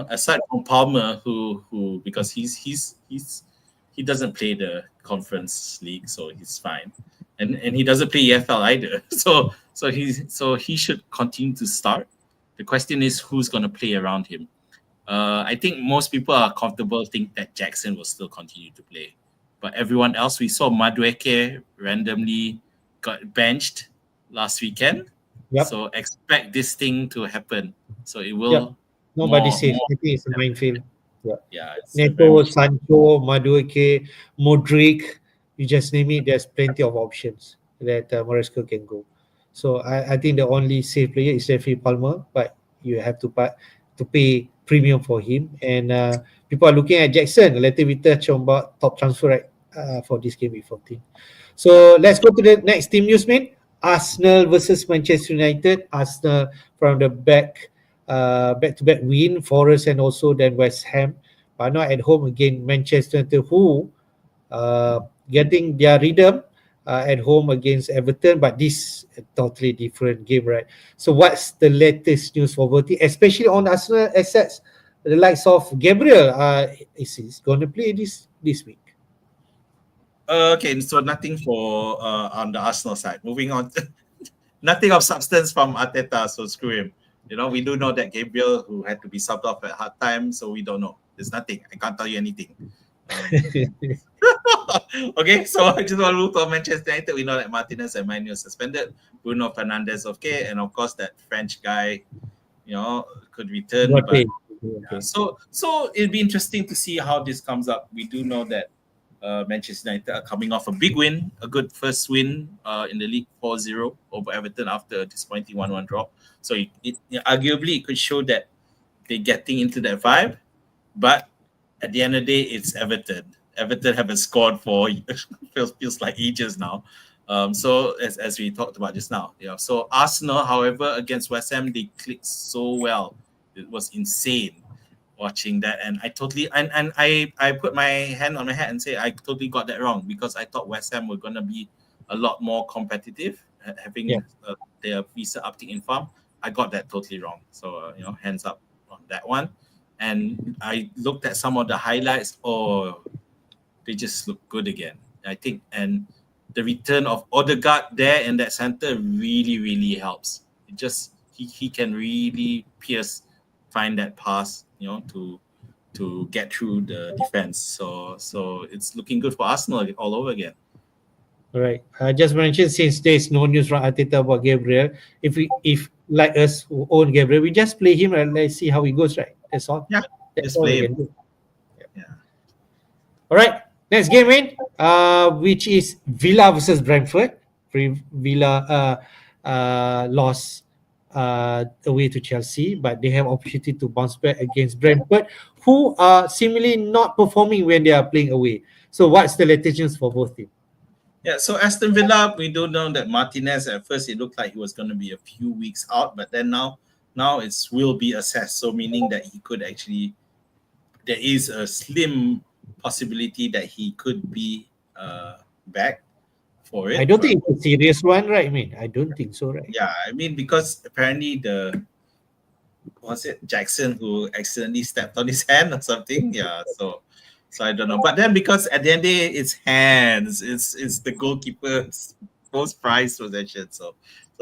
Aside from Palmer, who because he doesn't play the conference league, so he's fine, and he doesn't play EFL either. So he should continue to start. The question is who's going to play around him. I think most people are comfortable think that Jackson will still continue to play, but everyone else, we saw Madueke randomly got benched last weekend. Yep. So expect this thing to happen. So it will. Nobody safe. I think it's a minefield. Yeah. Neto, Sancho, Madueke, Modric, you just name it. There's plenty of options that Maresca can go. So I think the only safe player is definitely Palmer, but you have to pay premium for him. And people are looking at Jackson. Later we touch on about top transfer right for this game with 14. So let's go to the next team news, man. Arsenal versus Manchester United. Arsenal from the back-to-back win, Forest and also then West Ham, but not at home again Manchester United, who getting their rhythm at home against Everton, but this a totally different game, right? So what's the latest news for Verti, especially on Arsenal assets, the likes of Gabriel is going to play this week? Okay, so nothing for on the Arsenal side. Moving on, nothing of substance from Arteta, so screw him. We do know that Gabriel, who had to be subbed off at half time, so we don't know. There's nothing. I can't tell you anything. Okay, so I just want to move to Manchester United. We know that Martinez and Manu suspended. Bruno Fernandes, okay, and of course that French guy, could return. But so it'll be interesting to see how this comes up. We do know that Manchester United are coming off a big win, a good first win in the league, 4-0 over Everton after a disappointing 1-1 drop. So it arguably it could show that they're getting into that vibe. But at the end of the day, it's Everton. Everton haven't scored for feels like ages now. So as we talked about just now, So Arsenal, however, against West Ham, they clicked so well. It was insane watching that, and I totally and I put my hand on my head and say I totally got that wrong, because I thought West Ham were gonna be a lot more competitive, having their recent uptick in form. I got that totally wrong. So hands up on that one. And I looked at some of the highlights. Oh, they just look good again, I think. And the return of Odegaard there in that center really, really helps. It just he can really find that pass, to get through the defense. So it's looking good for Arsenal all over again. All right. I just mentioned, since there's no news from Arteta about Gabriel, if like us who own Gabriel, we just play him and let's see how he goes, right? That's all. Yeah, That's just all play we him. can do. Yeah. All right. Next game, man, which is Villa versus Brentford. Villa lost away to Chelsea, but they have opportunity to bounce back against Brentford, who are seemingly not performing when they are playing away. So what's the latest news for both teams? Yeah, so Aston Villa, we do know that Martinez, at first it looked like he was going to be a few weeks out, but then now it will be assessed. So meaning that he could actually, there is a slim possibility that he could be back for it. I don't think it's a serious one, right? I mean, I don't think so, right? Yeah, I mean, because apparently Jackson who accidentally stepped on his hand or something. Yeah, so I don't know. But then because at the end of the day, it's hands. It's the goalkeeper's most prized possession. So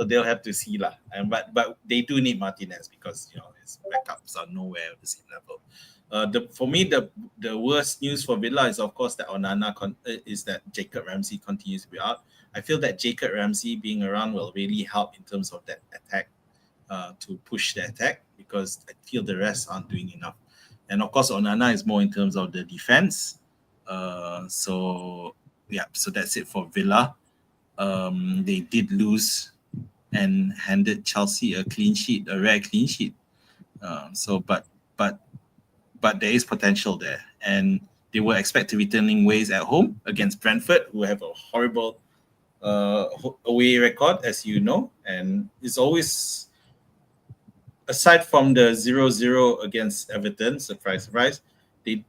they'll have to see lah. And but they do need Martinez, because his backups are nowhere at the same level. For me, the worst news for Villa is of course that is that Jacob Ramsey continues to be out. I feel that Jacob Ramsey being around will really help in terms of that attack, to push the attack, because I feel the rest aren't doing enough. And of course, Onana is more in terms of the defense. So that's it for Villa. They did lose and handed Chelsea a rare clean sheet. But there is potential there, and they were expected returning ways at home against Brentford, who have a horrible away record, as you know, and it's always aside from the 0-0 against Everton, surprise, they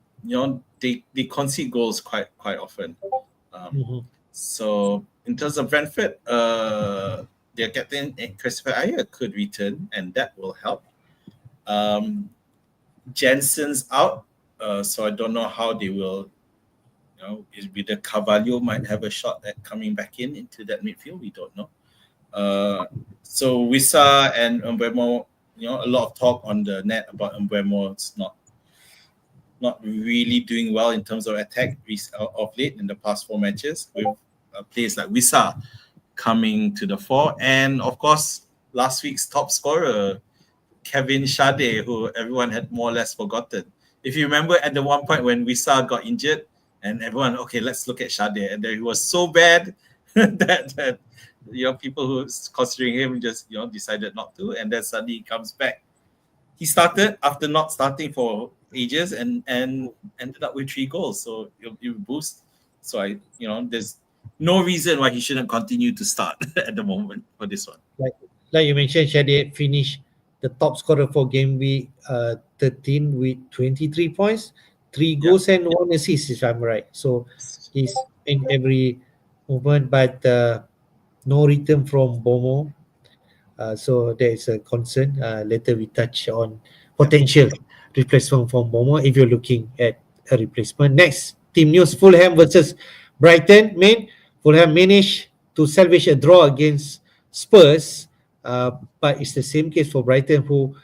they concede goals quite often. So in terms of Brentford, their captain Christopher Ayer could return, and that will help. Jensen's out, so I don't know how they will. With the Carvalho might have a shot at coming back into that midfield. We don't know. So Wissa and Mbeumo, a lot of talk on the net about Mbeumo. It's not really doing well in terms of attack of late in the past 4 matches, with players like Wissa coming to the fore, and of course last week's top scorer Kevin Shade, who everyone had more or less forgotten. If you remember, at the one point when Wissa got injured, and everyone, okay, let's look at Shade, and then he was so bad that people who was considering him just decided not to, and then suddenly he comes back. He started after not starting for ages, and ended up with 3 goals. So you boost. So there's no reason why he shouldn't continue to start at the moment for this one. Like you mentioned, Shade finished the top scorer for Gameweek 13 with 23 points, 3 goals and 1 assist, if I'm right. So he's in every movement, but no return from Bomo. So there is a concern. Later we touch on potential replacement from Bomo if you're looking at a replacement. Next, team news: Fulham versus Brighton. Fulham managed to salvage a draw against Spurs, but it's the same case for Brighton, who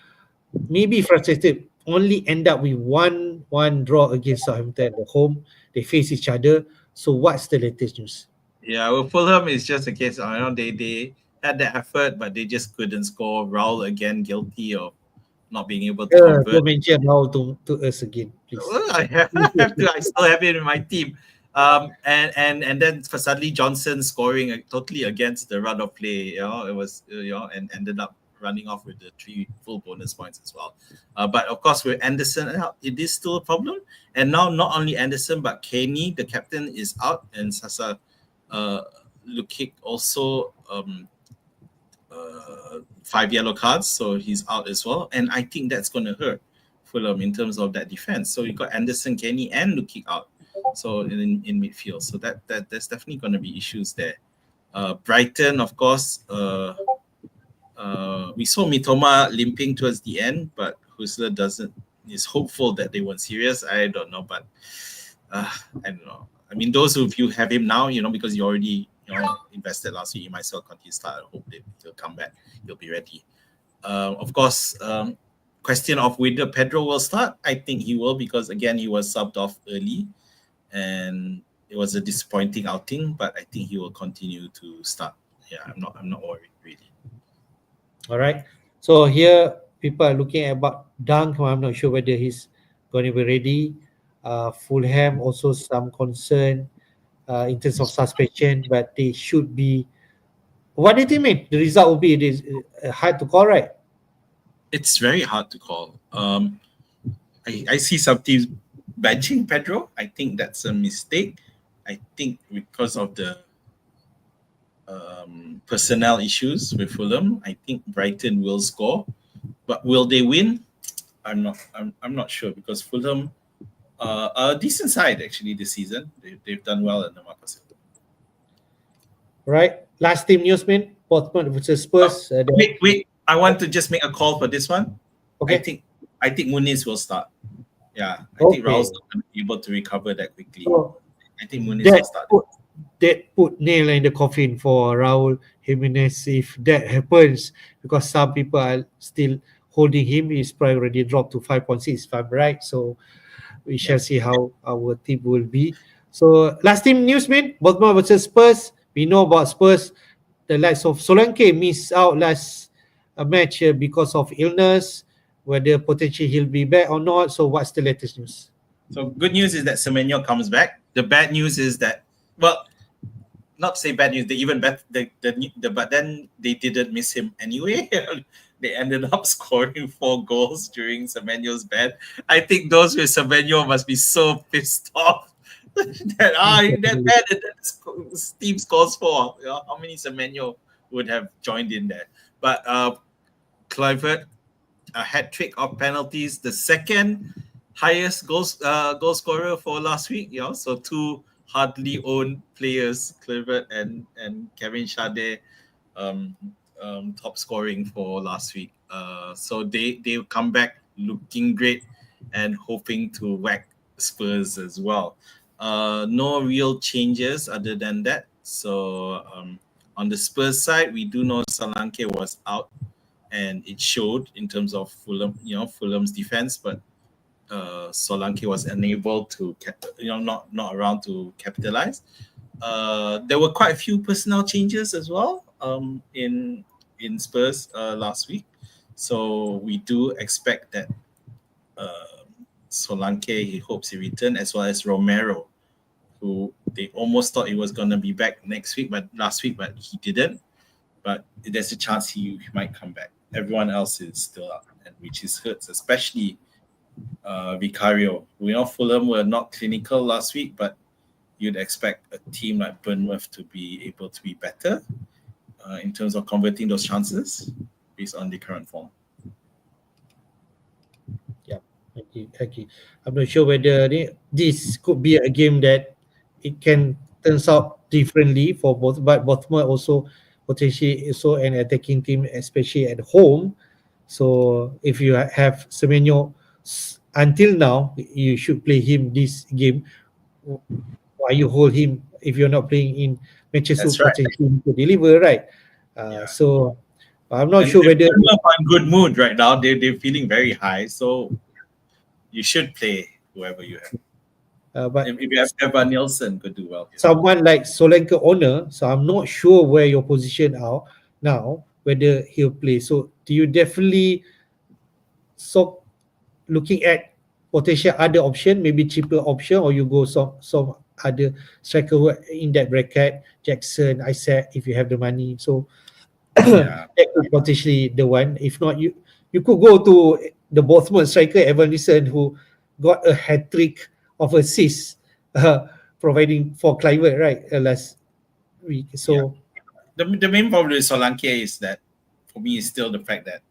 may be frustrated. Only end up with 1-1 draw against Southampton at home. They face each other. So what's the latest news? Yeah, well, Fulham is just a case of, they had the effort, but they just couldn't score. Raul again guilty of not being able to convert. To mention Raul to us again, please. Well, I have to. I still have it in my team. And then for suddenly Johnson scoring totally against the run of play. It was and ended up running off with the 3 full bonus points as well. But of course, with Anderson out, it is still a problem. And now not only Anderson, but Kenny, the captain, is out, and Sasa Lukic also 5 yellow cards, so he's out as well. And I think that's going to hurt Fulham in terms of that defense. So you got Anderson, Kenny, and Lukic out. So in midfield, so there's definitely going to be issues there. Brighton, of course, we saw Mitoma limping towards the end, but Husler is hopeful that they weren't serious. I don't know, but I don't know. I mean, those of you have him now, because you already invested last year, you might as well continue to start. I hope he'll come back. He'll be ready. Of course, question of whether Pedro will start. I think he will, because again, he was subbed off early, and it was a disappointing outing. But I think he will continue to start. Yeah, I'm not worried really. All right. So here people are looking at about Dunk. I'm not sure whether he's going to be ready. Fulham also some concern in terms of suspension, but they should be. What did he mean? The result will be. It is hard to call, right? It's very hard to call. I see some teams benching Pedro. I think that's a mistake. I think because of the personnel issues with Fulham, I think Brighton will score, but will they win? I'm not sure, because Fulham are a decent side actually this season. They've done well in the Marcus. Right. Last team news, man. Portsmouth versus Spurs. Wait. I want to just make a call for this one. Okay. I think Muniz will start. Yeah, I think Raul's not going to be able to recover that quickly. So I think Muniz will start. That put nail in the coffin for Raul Jimenez if that happens, because some people are still holding him. He's probably already dropped to 5.6, if I'm right. So we shall see how our team will be. So last team news, man. Bournemouth versus Spurs. We know about Spurs. The likes of Solanke missed out last match because of illness. Whether potentially he'll be back or not. So what's the latest news? So good news is that Semenyo comes back. The bad news is that, well, not to say bad news, they even bet but then they didn't miss him anyway. They ended up scoring 4 goals during Semenyo's ban. I think those with Semenyo must be so pissed off that team scores 4. How many Semenyo would have joined in there? But Clifford, a hat trick of penalties, the second highest goal scorer for last week. So two hardly owned players, Clivert and Kevin Shade, top scoring for last week. So they come back looking great and hoping to whack Spurs as well. No real changes other than that. So on the Spurs side, we do know Solanke was out, and it showed in terms of Fulham's defense, but Solanke was unable to, not around to capitalize. There were quite a few personnel changes as well in Spurs last week, so we do expect that Solanke, he hopes he return, as well as Romero, who they almost thought he was going to be back last week, but he didn't. But there's a chance he might come back. Everyone else is still out, and which is hurts, especially Vicario. We know Fulham were not clinical last week, but you'd expect a team like Bournemouth to be able to be better in terms of converting those chances based on the current form. Okay. I'm not sure whether this could be a game that it can turns out differently for both, but Bournemouth also potentially also an attacking team, especially at home. So if you have Semenyo, until now, you should play him this game. Why you hold him if you're not playing in matches who potentially to deliver, right? So I'm not sure whether Bournemouth in good mood right now. They're feeling very high, so you should play whoever you have. But if you have Evan Nielsen, could do well. Someone like Solanke owner, so I'm not sure where your position are now, whether he'll play. So do you definitely looking at potential other option, maybe cheaper option, or you go some other striker who are in that bracket, Jackson, Isaac, if you have the money. So that could potentially the one. If not, you could go to the Bournemouth striker Evan Nielsen, who got a hat trick of assists, providing for Clivert, right, last week. So the main problem with Solanke is that, for me, is still the fact that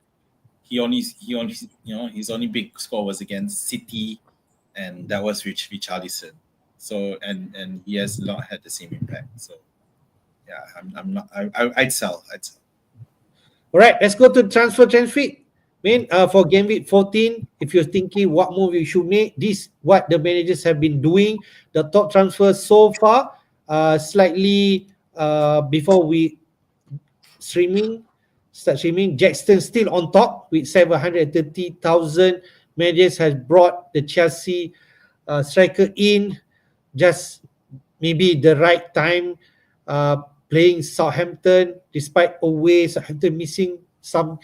he only his only big score was against City, and that was Richarlison. So and he has not had the same impact. So I'd sell. All right, let's go to transfer fee. For Gameweek 14, if you're thinking what move you should make, this what the managers have been doing. The top transfers so far, slightly before we start streaming, Jackson still on top with 730,000. Managers has brought the Chelsea striker in just maybe the right time, playing Southampton, despite away Southampton missing some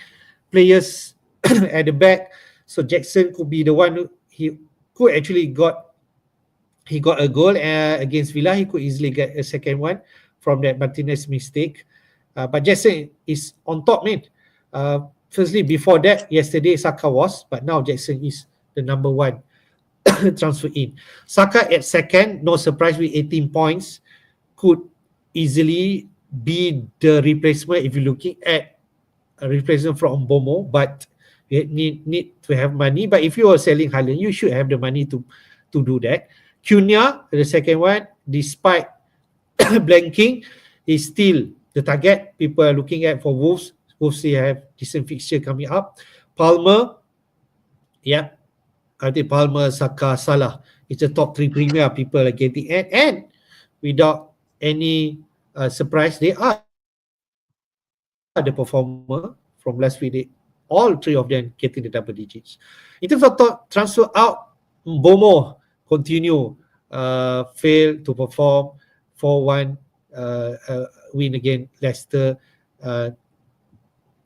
players at the back. So Jackson could be the one he could actually got a goal against Villa. He could easily get a second one from that Martinez mistake. But Jackson is on top, man. Firstly, before that, yesterday Saka was, but now Jackson is the number one transfer in. Saka at second, no surprise with 18 points, could easily be the replacement if you're looking at a replacement from Bomo, but you need to have money. But if you are selling Haaland, you should have the money to do that. Cunha, the second one, despite blanking, is still the target people are looking at for Wolves. Wolves, they have decent fixture coming up. Palmer, I think Palmer, Saka, Salah, it's the top three premier people are getting at, and without any surprise, they are the performer from last week. All three of them getting the double digits. In terms of top transfer out, Bomo continue fail to perform. 4-1 win against Leicester.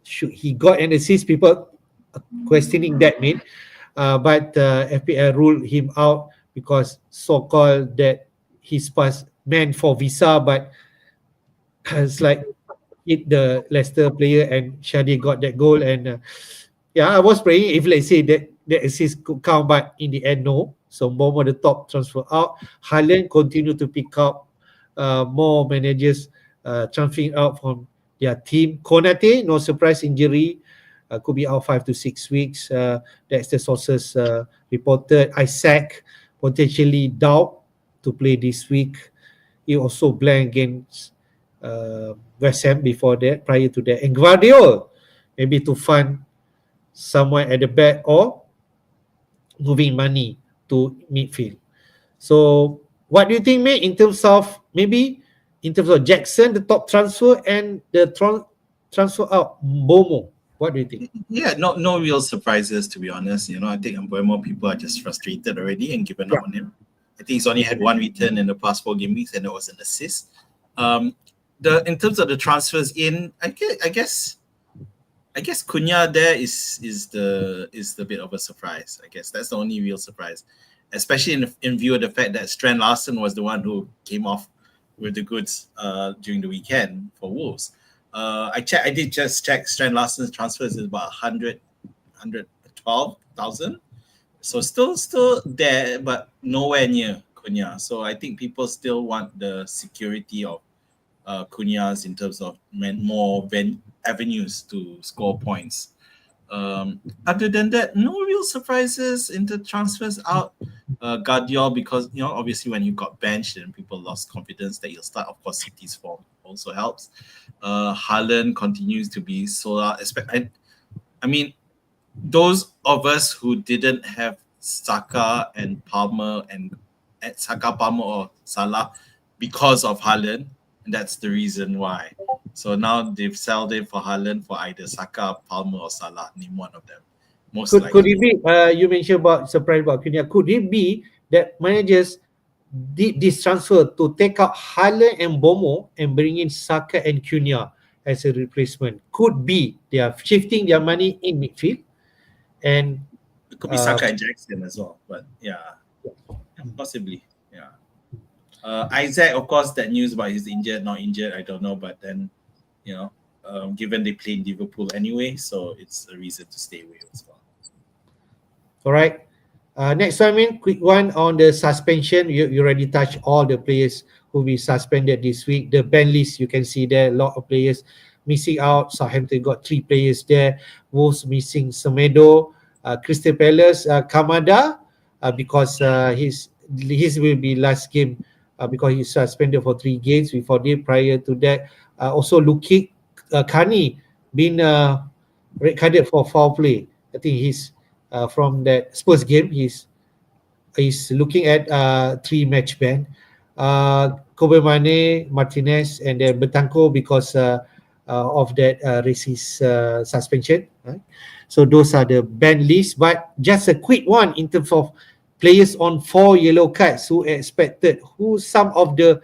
He got an assist, people questioning that, but FPL ruled him out because so-called that his pass meant for Visa, but it's like hit the Leicester player and Shadi got that goal. And I was praying if let's say that the assist could count, but in the end, no. So Bomo the top transfer out. Haaland continue to pick up more managers transferring out from their team. Konate, no surprise injury. could be out 5 to 6 weeks. That's the sources reported. Isaac potentially doubt to play this week. He also blank against West Ham before that, prior to that. And Guardiola, maybe to fund someone at the back or moving money to midfield. So what do you think, mate, in terms of Jackson, the top transfer, and the transfer out Bomo? What do you think? Yeah, no real surprises, to be honest. I think more people are just frustrated already and given up on him. I think he's only had one return in the past 4 game weeks, and it was an assist. In terms of the transfers in, I guess Cunha there is the bit of a surprise. I guess that's the only real surprise, especially in view of the fact that Strand Larsen was the one who came off with the goods during the weekend for Wolves. I did just check Strand Larsen's transfers is about 112,000. So still there, but nowhere near Cunha. So I think people still want the security of Cunha's in terms of more avenues to score points. Other than that, no real surprises in the transfers out. Guardiola, because obviously when you got benched and people lost confidence that you'll start. Of course, City's form also helps. Haaland continues to be sold out. I mean, those of us who didn't have Saka and Palmer Palmer or Salah because of Haaland, and that's the reason why. So now they've sold it for Haaland for either Saka, Palmer, or Salah. Name one of them. Could it be, you mentioned about surprise about Cunha, could it be that managers did this transfer to take out Haaland and Bomo and bring in Saka and Cunha as a replacement? Could be they are shifting their money in midfield, and it could be Saka and Jackson as well. But possibly. Isaac, of course, that news about he's injured, not injured, I don't know. But then, given they play in Liverpool anyway, so it's a reason to stay away as well. All right. Next one, quick one on the suspension. You already touched all the players who will be suspended this week. The ban list, you can see there, a lot of players missing out. Southampton got 3 players there. Wolves missing Semedo. Crystal Palace, Kamada, because his will be last game because he's suspended for 3 games. Before that, prior to that, also Lukic, Kani been red carded for foul play. I think he's from that Spurs game. He's looking at 3 match ban. Kobe Mane, Martinez, and then Betancourt because of that racist suspension. Right? So those are the ban list. But just a quick one in terms of players on 4 yellow cards who expected. Who some of the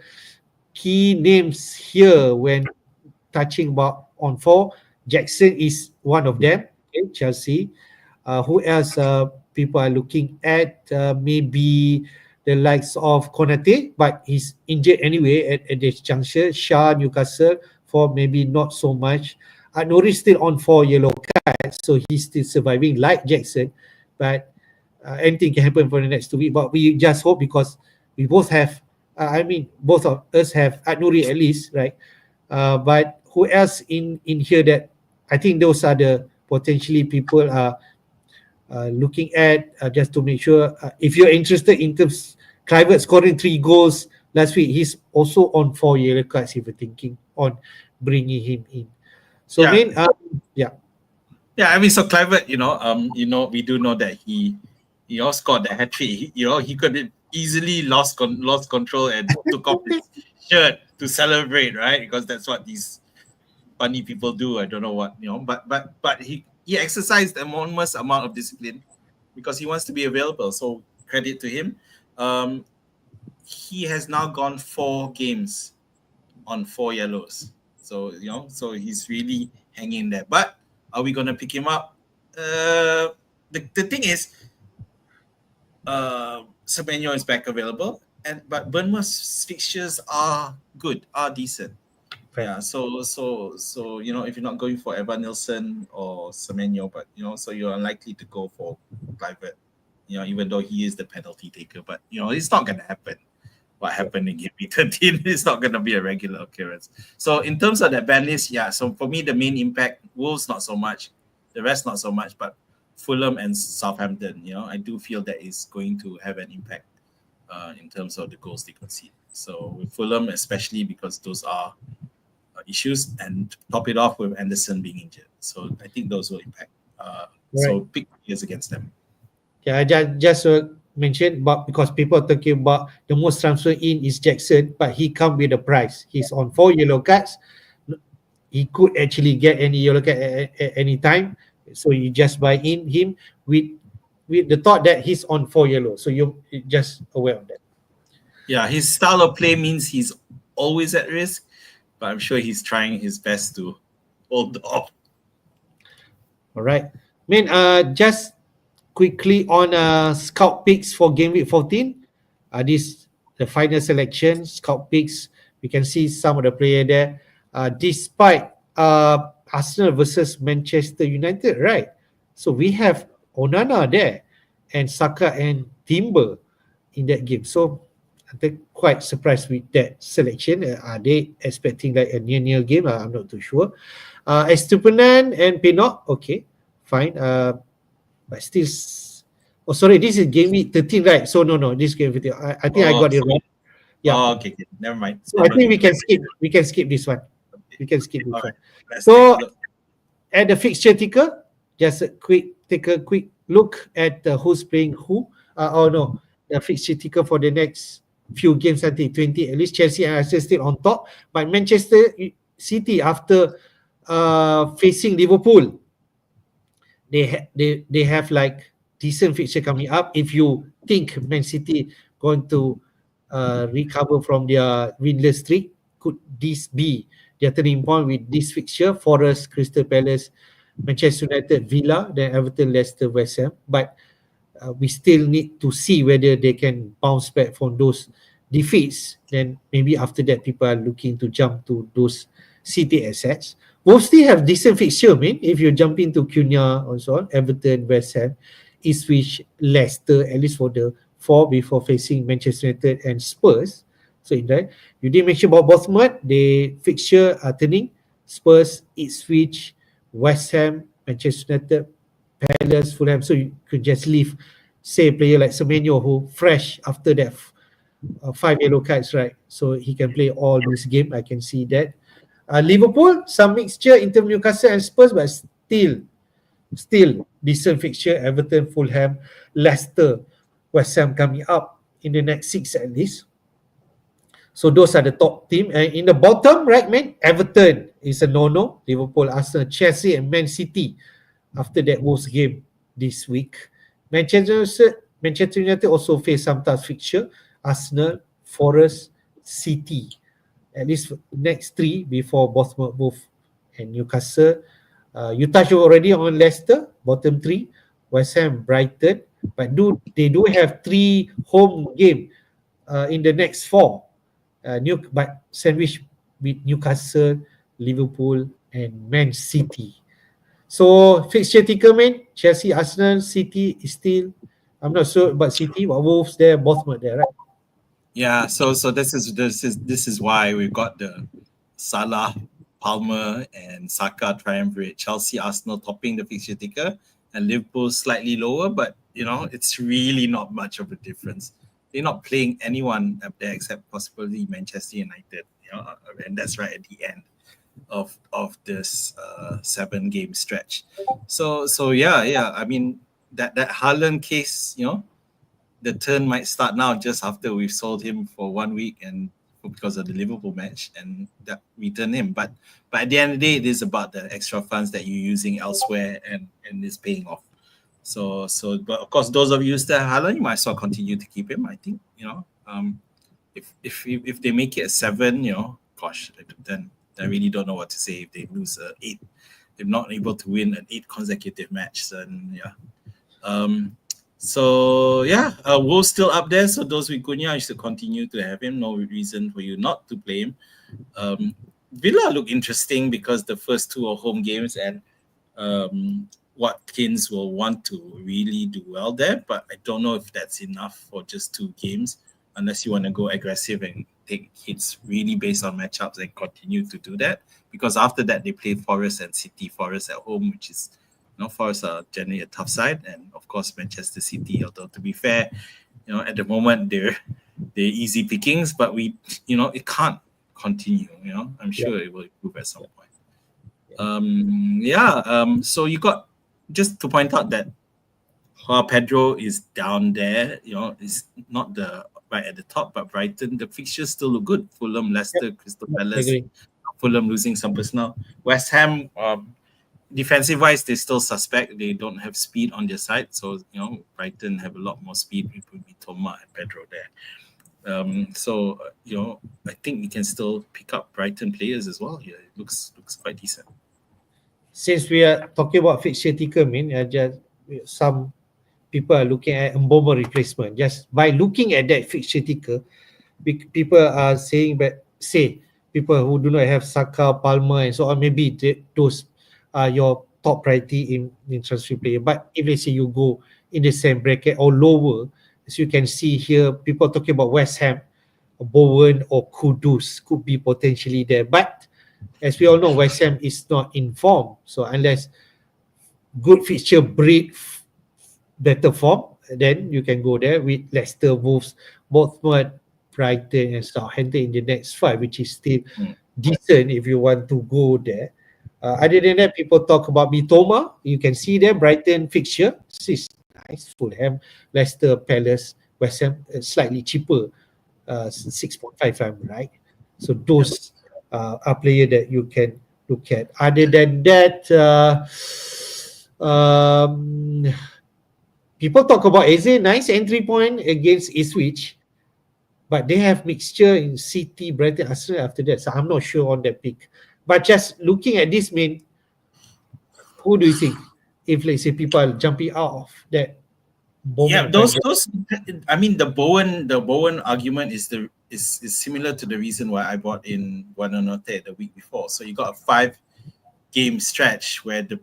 key names here when touching about on 4? Jackson is one of them. Okay, Chelsea. Who else people are looking at? Maybe the likes of Konate, but he's injured anyway at this juncture. Shah, Newcastle, for maybe not so much. Nori still on 4 yellow cards, so he's still surviving like Jackson. But anything can happen for the next 2 weeks. But we just hope, because we both have, both of us have Nori at least, right? But who else in here that I think those are the potentially people looking at just to make sure. If you're interested in terms, Kluivert scoring 3 goals last week, he's also on 4 yellow cards if you're thinking on bringing him in. So so Kluivert, we do know that he scored the hat trick. He could have easily lost control and took off his shirt to celebrate, right? Because that's what these funny people do. I don't know what, but he exercised an enormous amount of discipline because he wants to be available. So credit to him. He has now gone 4 games on 4 yellows. So so he's really hanging there. But are we gonna pick him up? The thing is, Semenyo is back available, but Bournemouth's fixtures are good, are decent. Yeah, so if you're not going for Evan Nilsson or Semenyo, but so you're unlikely to go for Kluivert, even though he is the penalty taker. But it's not gonna happen. What happened in Game 13 is not gonna be a regular occurrence. So in terms of that ban list, so for me the main impact, Wolves not so much. The rest not so much, but Fulham and Southampton, I do feel that is going to have an impact in terms of the goals they concede. So with Fulham, especially because those are issues, and top it off with Anderson being injured. So I think those will impact. So pick players against them. Yeah, I just mentioned about, because people are talking about the most transfer in is Jackson, but he come with a price. He's on 4 yellow cards. He could actually get any yellow card at any time. So you just buy in him with the thought that he's on 4 yellow. So you're just aware of that. Yeah, his style of play means he's always at risk, but I'm sure he's trying his best to hold off. All right. Just quickly on scout picks for Gameweek 14. This the final selection, scout picks. We can see some of the player there. Despite Arsenal versus Manchester United, right? So we have Onana there and Saka and Timber in that game. So I'm quite surprised with that selection. Are they expecting like a near game? I'm not too sure. Estupinan and Pinnock, okay, fine. But still, oh sorry, this is game week 13, right? So no, this game 15. I think I got it wrong. Yeah. Oh, okay, never mind. So I think we can skip. We can skip this one. We can skip this one. Right. So at the fixture ticker, just take a quick look at who's playing who. The fixture ticker for the next few games until 20. At least Chelsea and Arsenal still on top, but Manchester City, after facing Liverpool, they have like decent fixture coming up. If you think Man City going to recover from their winless streak, could this be their turning point with this fixture? Forest, Crystal Palace, Manchester United, Villa, then Everton, Leicester, West Ham. But we still need to see whether they can bounce back from those defeats. Then maybe after that, people are looking to jump to those City assets. We'll still have decent fixture, if you jump into Cunha or so on, Everton, West Ham, Ipswich, Leicester, at least for the 4 before facing Manchester United and Spurs. So in that, you didn't mention about Bournemouth. The fixture are turning. Spurs, Ipswich, West Ham, Manchester United, Palace, Fulham. So you could just leave, say, a player like Semenyo, who fresh after that 5 yellow cards, right? So he can play all this game. I can see that. Liverpool, some mixture in terms of Newcastle and Spurs, but still decent fixture. Everton, Fulham, Leicester, West Ham coming up in the next 6 at least. So those are the top team. And in the bottom, right, Everton is a no-no. Liverpool, Arsenal, Chelsea, and Man City after that Wolves game this week. Manchester United also face some tough fixture. Arsenal, Forest, City. At least next 3 before Bournemouth, Wolves, and Newcastle. You touched already on Leicester, bottom 3. West Ham, Brighton. But they do have 3 home game in the next 4. But sandwich with Newcastle, Liverpool, and Man City. So fixture ticker, Chelsea, Arsenal, City is still. I'm not sure about City, but Wolves there, Bournemouth there, right? Yeah. So this is why we've got the Salah, Palmer, and Saka triumvirate. Chelsea, Arsenal topping the fixture ticker, and Liverpool slightly lower, but it's really not much of a difference. They're not playing anyone up there except possibly Manchester United, and that's right at the end of this 7-game stretch. So yeah. I mean that Haaland case, the turn might start now just after we've sold him for 1 week and because of the Liverpool match and that return him. But at the end of the day, it is about the extra funds that you're using elsewhere and it's paying off. So but of course, those of you who still have Haaland, you might as well continue to keep him. I think if they make it a 7, then I really don't know what to say if they lose 8. They're not able to win an 8 consecutive match. Then Wolves still up there. So those with Cunha, you should continue to have him. No reason for you not to play him. Villa look interesting because the first 2 are home games and Watkins will want to really do well there, but I don't know if that's enough for just 2 games unless you want to go aggressive and take hits really based on matchups and continue to do that, because after that they play Forest and City. Forest at home, which is Forest are generally a tough side, and of course Manchester City. Although to be fair, at the moment they're easy pickings, but it can't continue. I'm sure it will improve at some point. So you got, just to point out that while Pedro is down there, it's not right at the top, but Brighton, the fixtures still look good. Fulham, Leicester, Crystal Palace. Fulham losing some personnel. West Ham, defensive wise, they still suspect. They don't have speed on their side. So, Brighton have a lot more speed. It would be Thomas and Pedro there. I think we can still pick up Brighton players as well here. It looks quite decent. Since we are talking about fixture ticker, just some people are looking at Mboma replacement. Just by looking at that fixture ticker, people are saying people who do not have Saka, Palmer, and so on, maybe those are your top priority in transfer player. But if let's say you go in the same bracket or lower, as you can see here, people talking about West Ham, Bowen or Kudus could be potentially there. But as we all know, West Ham is not in form. So unless good fixture breed better form, then you can go there with Leicester, Wolves, Bournemouth, Brighton and Southampton in the next 5, which is still decent if you want to go there. Other than that, people talk about Mitoma. You can see there, Brighton fixture. This is nice. Fulham, Leicester, Palace, West Ham, slightly cheaper, 6.5 if I'm right. So those are players that you can look at. Other than that, people talk about Eze, nice entry point against Ipswich. But they have mixture in City, Brighton, Arsenal after that. So I'm not sure on that pick. But just looking at this, who do you think? If let's say people are jumping out of that. Those. I mean, the Bowen argument is similar to the reason why I bought in Buonanotte the week before. So you got a 5-game stretch where the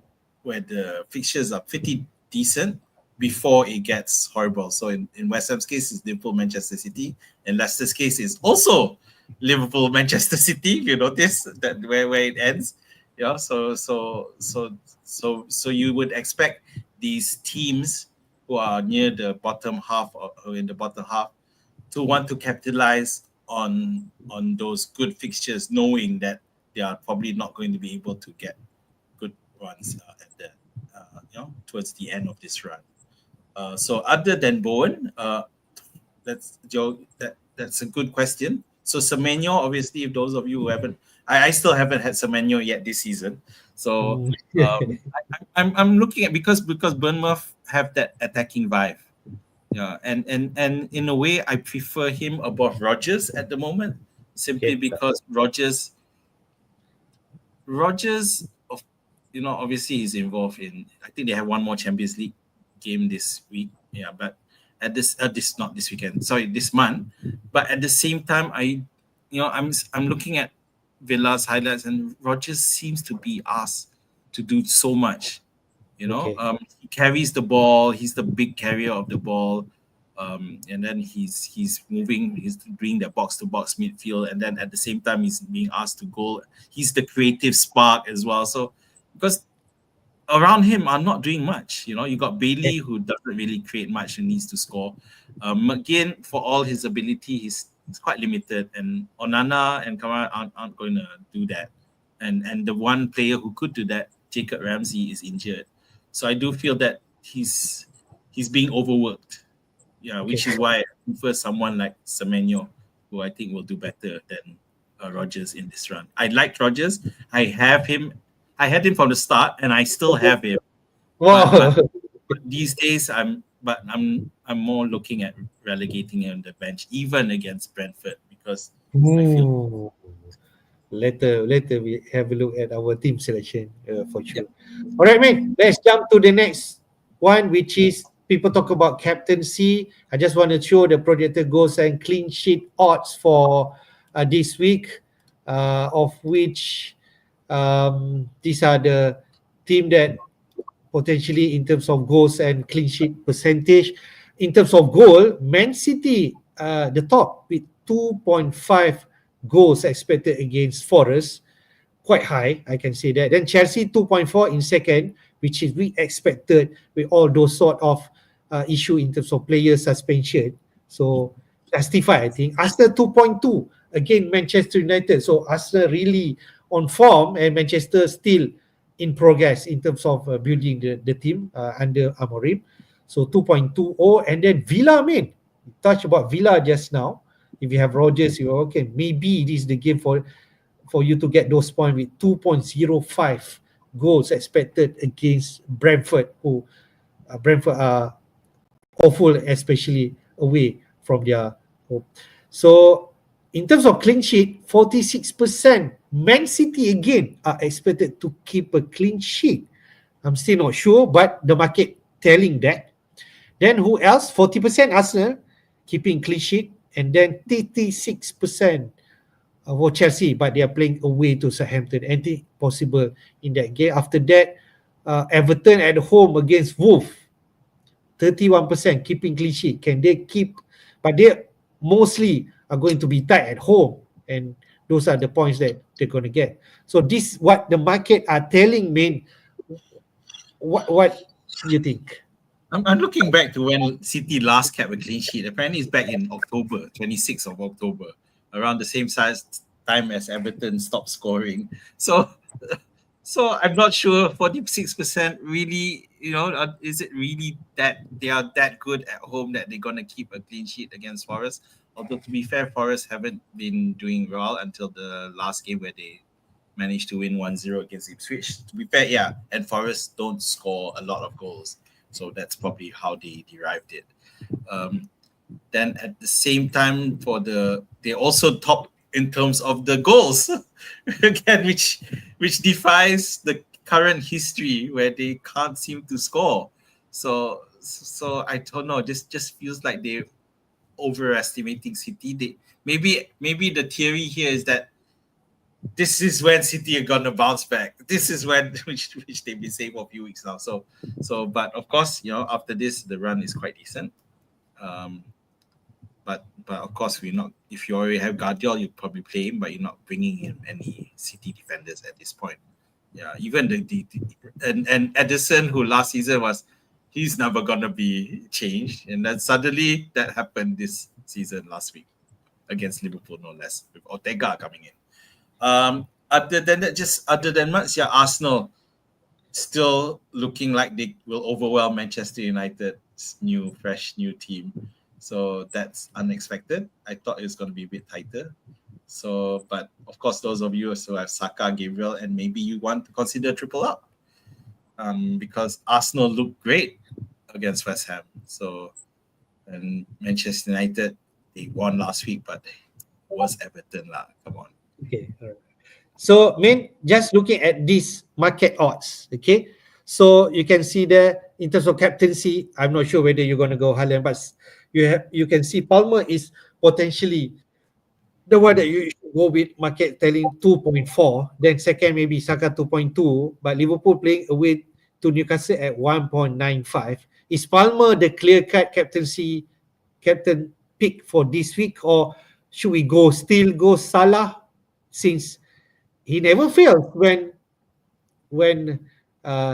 fixtures are pretty decent before it gets horrible. So in West Ham's case, it's Liverpool, Manchester City. In Leicester's case, it's also Liverpool, Manchester City. You notice that where it ends. So you would expect these teams who are near the bottom half or in the bottom half to want to capitalize on those good fixtures, knowing that they are probably not going to be able to get good runs at the towards the end of this run. So other than Bowen, that's a good question. So Semenyo, obviously, if those of you who haven't, I still haven't had Semenyo yet this season. So I'm looking at because Bournemouth have that attacking vibe. Yeah, and in a way, I prefer him above Rodgers at the moment, simply because Rodgers, obviously he's involved in. I think they have one more Champions League game this week. Yeah, but at this not this weekend. Sorry, this month. But at the same time, I'm looking at Villa's highlights, and Rodgers seems to be asked to do so much. He carries the ball. He's the big carrier of the ball, and then he's moving. He's doing the box-to-box midfield, and then at the same time he's being asked to goal. He's the creative spark as well. So because around him are not doing much. You got Bailey who doesn't really create much and needs to score. McGinn, for all his ability, he's quite limited, and Onana and Kamara aren't going to do that. And the one player who could do that, Jacob Ramsey, is injured. So I do feel that he's being overworked. Yeah, which is why I prefer someone like Semenyo, who I think will do better than Rodgers in this run. I liked Rodgers. I had him from the start, and I still have him. Wow. But these days, I'm more looking at relegating him on the bench, even against Brentford, because I feel. Later we have a look at our team selection for sure. All right, man. Let's jump to the next one, which is people talk about captaincy. I just want to show the projected goals and clean sheet odds for this week, of which these are the team that potentially in terms of goals and clean sheet percentage. In terms of goal, Man City the top with 2.5 goals expected against Forest, quite high, I can say that. Then Chelsea 2.4 in second which is we expected with all those sort of issue in terms of player suspension. So justify, I think. Arsenal 2.2 again Manchester United. So Arsenal really on form, and Manchester still in progress in terms of building the team under Amorim. So 2.20, and then Villa, man. We touched about Villa just now. If you have Rodgers, you okay. Maybe this is the game for you to get those points with 2.05 goals expected against Brentford, who Brentford are awful, especially away from their home. So in terms of clean sheet, 46%. Man City again are expected to keep a clean sheet. I'm still not sure, but the market telling that. Then who else? 40% Arsenal keeping clean sheet, and then 36% for Chelsea, but they are playing away to Southampton. Anything possible in that game. After that, Everton at home against Wolves, 31% keeping clean sheet. Can they keep? But they mostly are going to be tight at home, and those are the points that they're going to get. So this what the market are telling me. What do you think? I'm looking back to when City last kept a clean sheet. Apparently, it's back in October, 26th of October, around the same time as Everton stopped scoring. So I'm not sure 46% really, is it really that they are that good at home that they're going to keep a clean sheet against Forest? Although, to be fair, Forest haven't been doing well until the last game where they managed to win 1-0 against Ipswich. To be fair, yeah, and Forest don't score a lot of goals. So that's probably how they derived it. Then at the same time, they also top in terms of the goals again, which defies the current history where they can't seem to score. So I don't know. This just feels like they're overestimating City. Maybe the theory here is that this is when City are gonna bounce back. This is when which they've been saying for a few weeks now. So but of course, after this the run is quite decent. But of course we're not. If you already have Guardiola, you probably play him, but you're not bringing in any City defenders at this point. Yeah, even and Edison, who last season he's never gonna be changed, and then suddenly that happened this season last week against Liverpool, no less, with Ortega coming in. Other than that, Arsenal still looking like they will overwhelm Manchester United's fresh new team. So that's unexpected. I thought it was going to be a bit tighter. So, but of course, those of you who have Saka, Gabriel, and maybe you want to consider triple up, because Arsenal looked great against West Ham. So, and Manchester United, they won last week, but it was Everton lah. Come on. Okay. All right. So, just looking at these market odds, okay? So you can see there in terms of captaincy, I'm not sure whether you're going to go Haaland, but you can see Palmer is potentially the one that you should go with, market telling 2.4. Then second maybe Saka 2.2, but Liverpool playing away to Newcastle at 1.95. Is Palmer the clear-cut captain pick for this week, or should we still go Salah, since he never fails when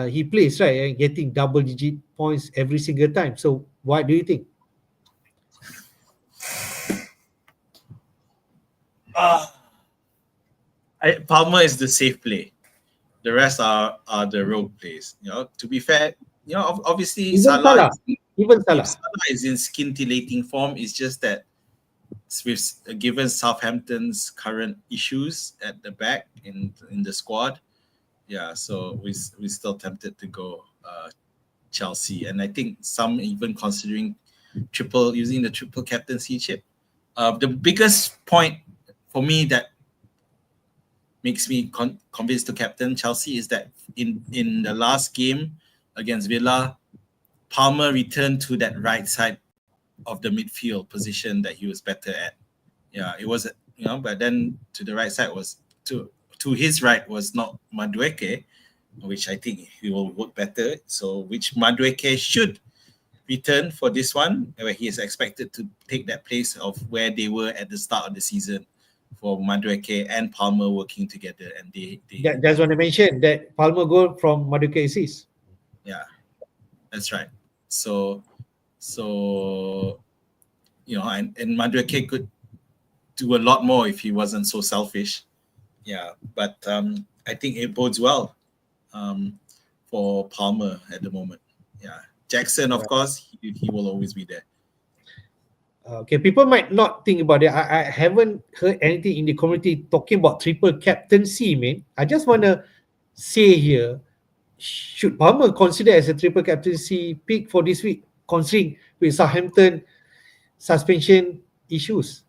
he plays, right, and getting double-digit points every single time? So what do you think? Palmer is the safe play. The rest are the rogue plays. To be fair, obviously Even Salah is in scintillating form. It's just that given Southampton's current issues at the back in the squad, so we're still tempted to go Chelsea, and I think some even considering using the triple captaincy chip. The biggest point for me that makes me convinced to captain Chelsea is that in the last game against Villa, Palmer returned to that right side of the midfield position that he was better at. Yeah, it was, but then to the right side was to his right was not Madueke, which I think he will work better. So which Madueke should return for this one, where he is expected to take that place of where they were at the start of the season, for Madueke and Palmer working together. And they that's what I mentioned, that Palmer goal from Madueke assist. Yeah, that's right. So, and Madueke could do a lot more if he wasn't so selfish. Yeah, but I think it bodes well for Palmer at the moment. Yeah, Jackson, of course, he will always be there. Okay, people might not think about it. I haven't heard anything in the community talking about triple captaincy, man. I just want to say here, should Palmer consider as a triple captaincy pick for this week, considering with Southampton suspension issues?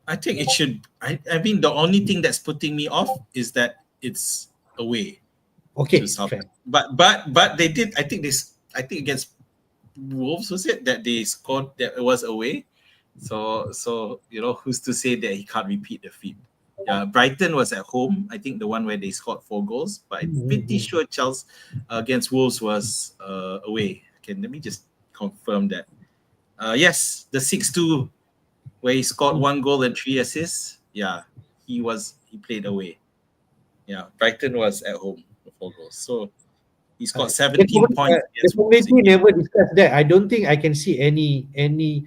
I think it should. I mean, the only thing that's putting me off is that it's away to Okay, fair. Southampton. But they did. I think against Wolves, was it that they scored that it was away? So who's to say that he can't repeat the feat? Yeah, Brighton was at home. I think the one where they scored 4 goals, but I'm pretty sure Chelsea against Wolves was away. Okay, let me just confirm that. Yes, the 6-2 where he scored 1 goal and 3 assists. Yeah, he played away. Yeah, Brighton was at home for 4 goals. So he scored 17 points. The community never discussed that. I don't think I can see any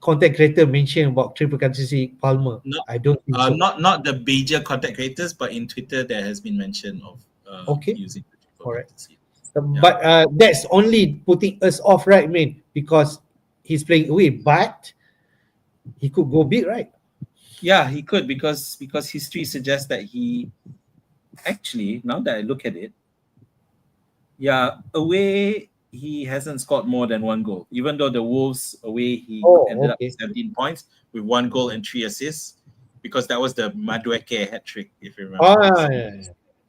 content creator mention about triple captaincy Palmer. I don't think so. Not the major content creators, but in Twitter there has been mention of using the triple captaincy. But that's only putting us off, right, man? Because he's playing away, but he could go big, right? Yeah, he could because history suggests that he actually, now that I look at it, away he hasn't scored more than 1 goal. Even though the Wolves away he ended up with 17 points with 1 goal and 3 assists, because that was the Madueke hat trick, if you remember.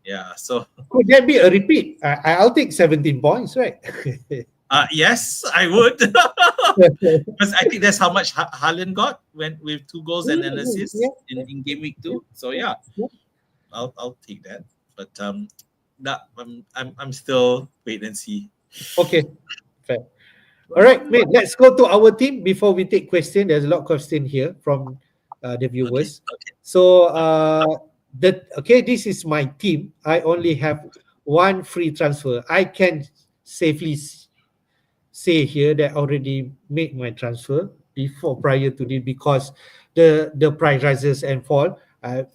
Yeah. So could that be a repeat? I'll take 17 points, right? Yes, I would. Because I think that's how much Haaland got with 2 goals and an assist in game week 2. So yeah, I'll take that. But I'm still wait and see. Okay, fair. All right, mate. Let's go to our team before we take question. There's a lot of question here from the viewers. Okay. So this is my team. I only have 1 free transfer. I can safely say here that I already made my transfer prior to this, because the price rises and fall.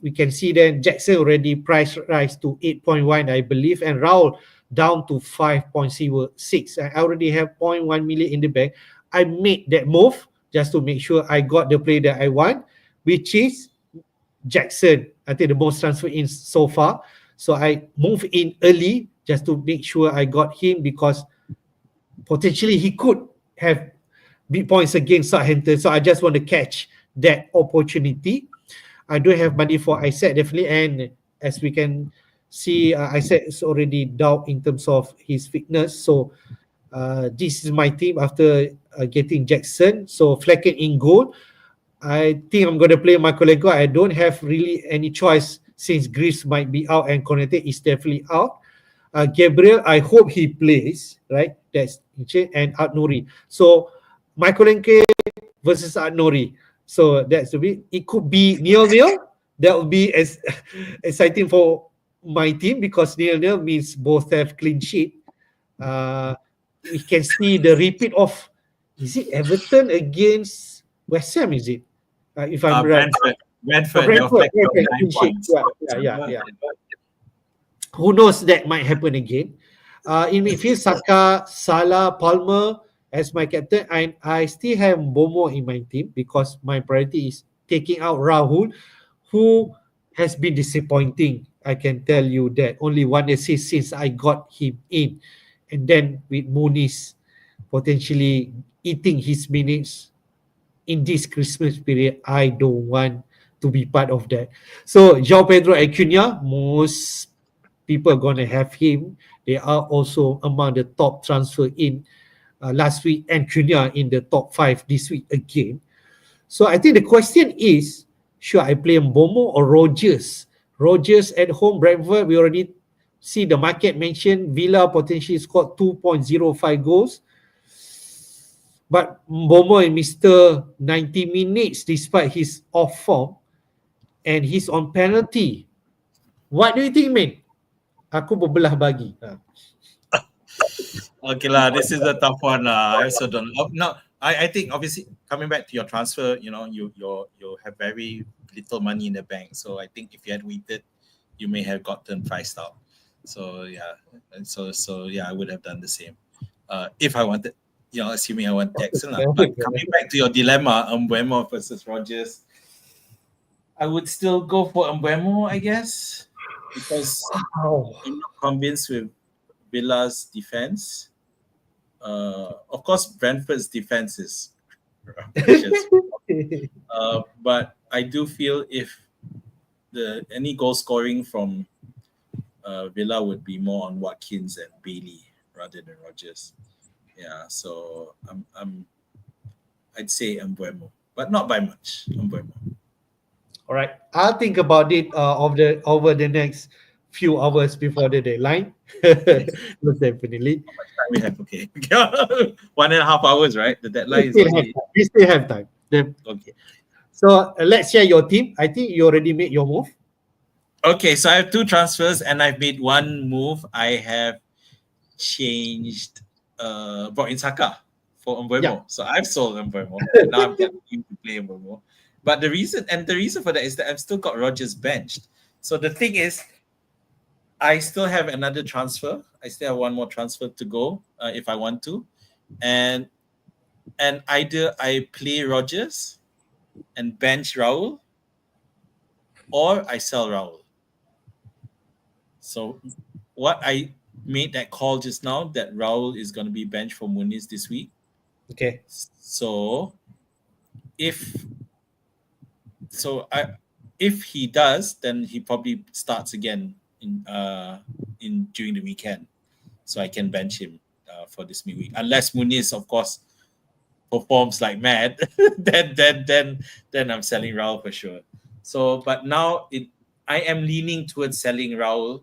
We can see then Jackson already price rise to 8.1, I believe, and Raul down to 5.06. I already have 0.1 million in the bank. I made that move just to make sure I got the player that I want, which is Jackson. I think the most transfer in so far. So I moved in early just to make sure I got him, because potentially he could have big points against Southampton. So I just want to catch that opportunity. I don't have money for Isaac, definitely. And as we can see, Isaac is already down in terms of his fitness. So this is my team after getting Jackson. So Flecken in goal. I think I'm going to play Michael Lego. I don't have really any choice since Greaves might be out and Konate is definitely out. Gabriel, I hope he plays, right? That's and Adnori. So Michael Lenke versus Adnori. So that's the bit. It could be nil-nil. That would be as exciting for my team, because nil-nil means both have clean sheet. We can see the repeat of, is it Everton against West Ham? Is it? If I'm right. Brentford. Yeah. Who knows, that might happen again. In midfield, Saka, Salah, Palmer as my captain, and I still have Bomo in my team because my priority is taking out Rahul, who has been disappointing. I can tell you that. Only 1 assist since I got him in. And then with Muniz potentially eating his minutes in this Christmas period, I don't want to be part of that. So João Pedro Acuna, most people are going to have him. They are also among the top transfer in last week, and Cunha in the top 5 this week again. So I think the question is, should I play Mbomo or Rogers? Rogers at home, Brentford, we already see the market mention Villa potentially scored 2.05 goals. But Mbomo in Mr. 90 minutes despite his off form, and he's on penalty. What do you think, man? Aku berbelah bagi. Okay lah, this is a tough one lah. I also don't know. No, I think obviously coming back to your transfer, you have very little money in the bank. So I think if you had waited, you may have gotten priced out. So yeah, and so yeah, I would have done the same. If I wanted, assuming I want Jackson lah. But coming back to your dilemma, Mbeumo versus Rogers, I would still go for Mbeumo, I guess, because I'm not convinced with Villa's defense. Of course, Brentford's defense is precious. But I do feel if any goal scoring from Villa would be more on Watkins and Bailey rather than Rogers. Yeah, so I'd say Mbeumo, but not by much. Mbeumo. All right, I'll think about it over the next few hours before the deadline. Most definitely. How much time we have? Okay, 1.5 hours, right? The deadline we still have time. Okay. So let's share your team. I think you already made your move. Okay, so I have 2 transfers and I've made 1 move. I have changed, brought in Saka for Mbeumo. Yeah. So I've sold Mbeumo. Now I'm getting him to play Mbeumo. But the reason for that is that I've still got Rogers benched. So the thing is, I still have another transfer. I still have 1 more transfer to go if I want to, and either I play Rogers and bench Raul, or I sell Raul. So what I made that call just now that Raul is going to be benched for Muniz this week. Okay. So if he does, then he probably starts again in during the weekend, so I can bench him for this midweek. Unless Muniz, of course, performs like mad, then I'm selling Raul for sure. So, but now I am leaning towards selling Raul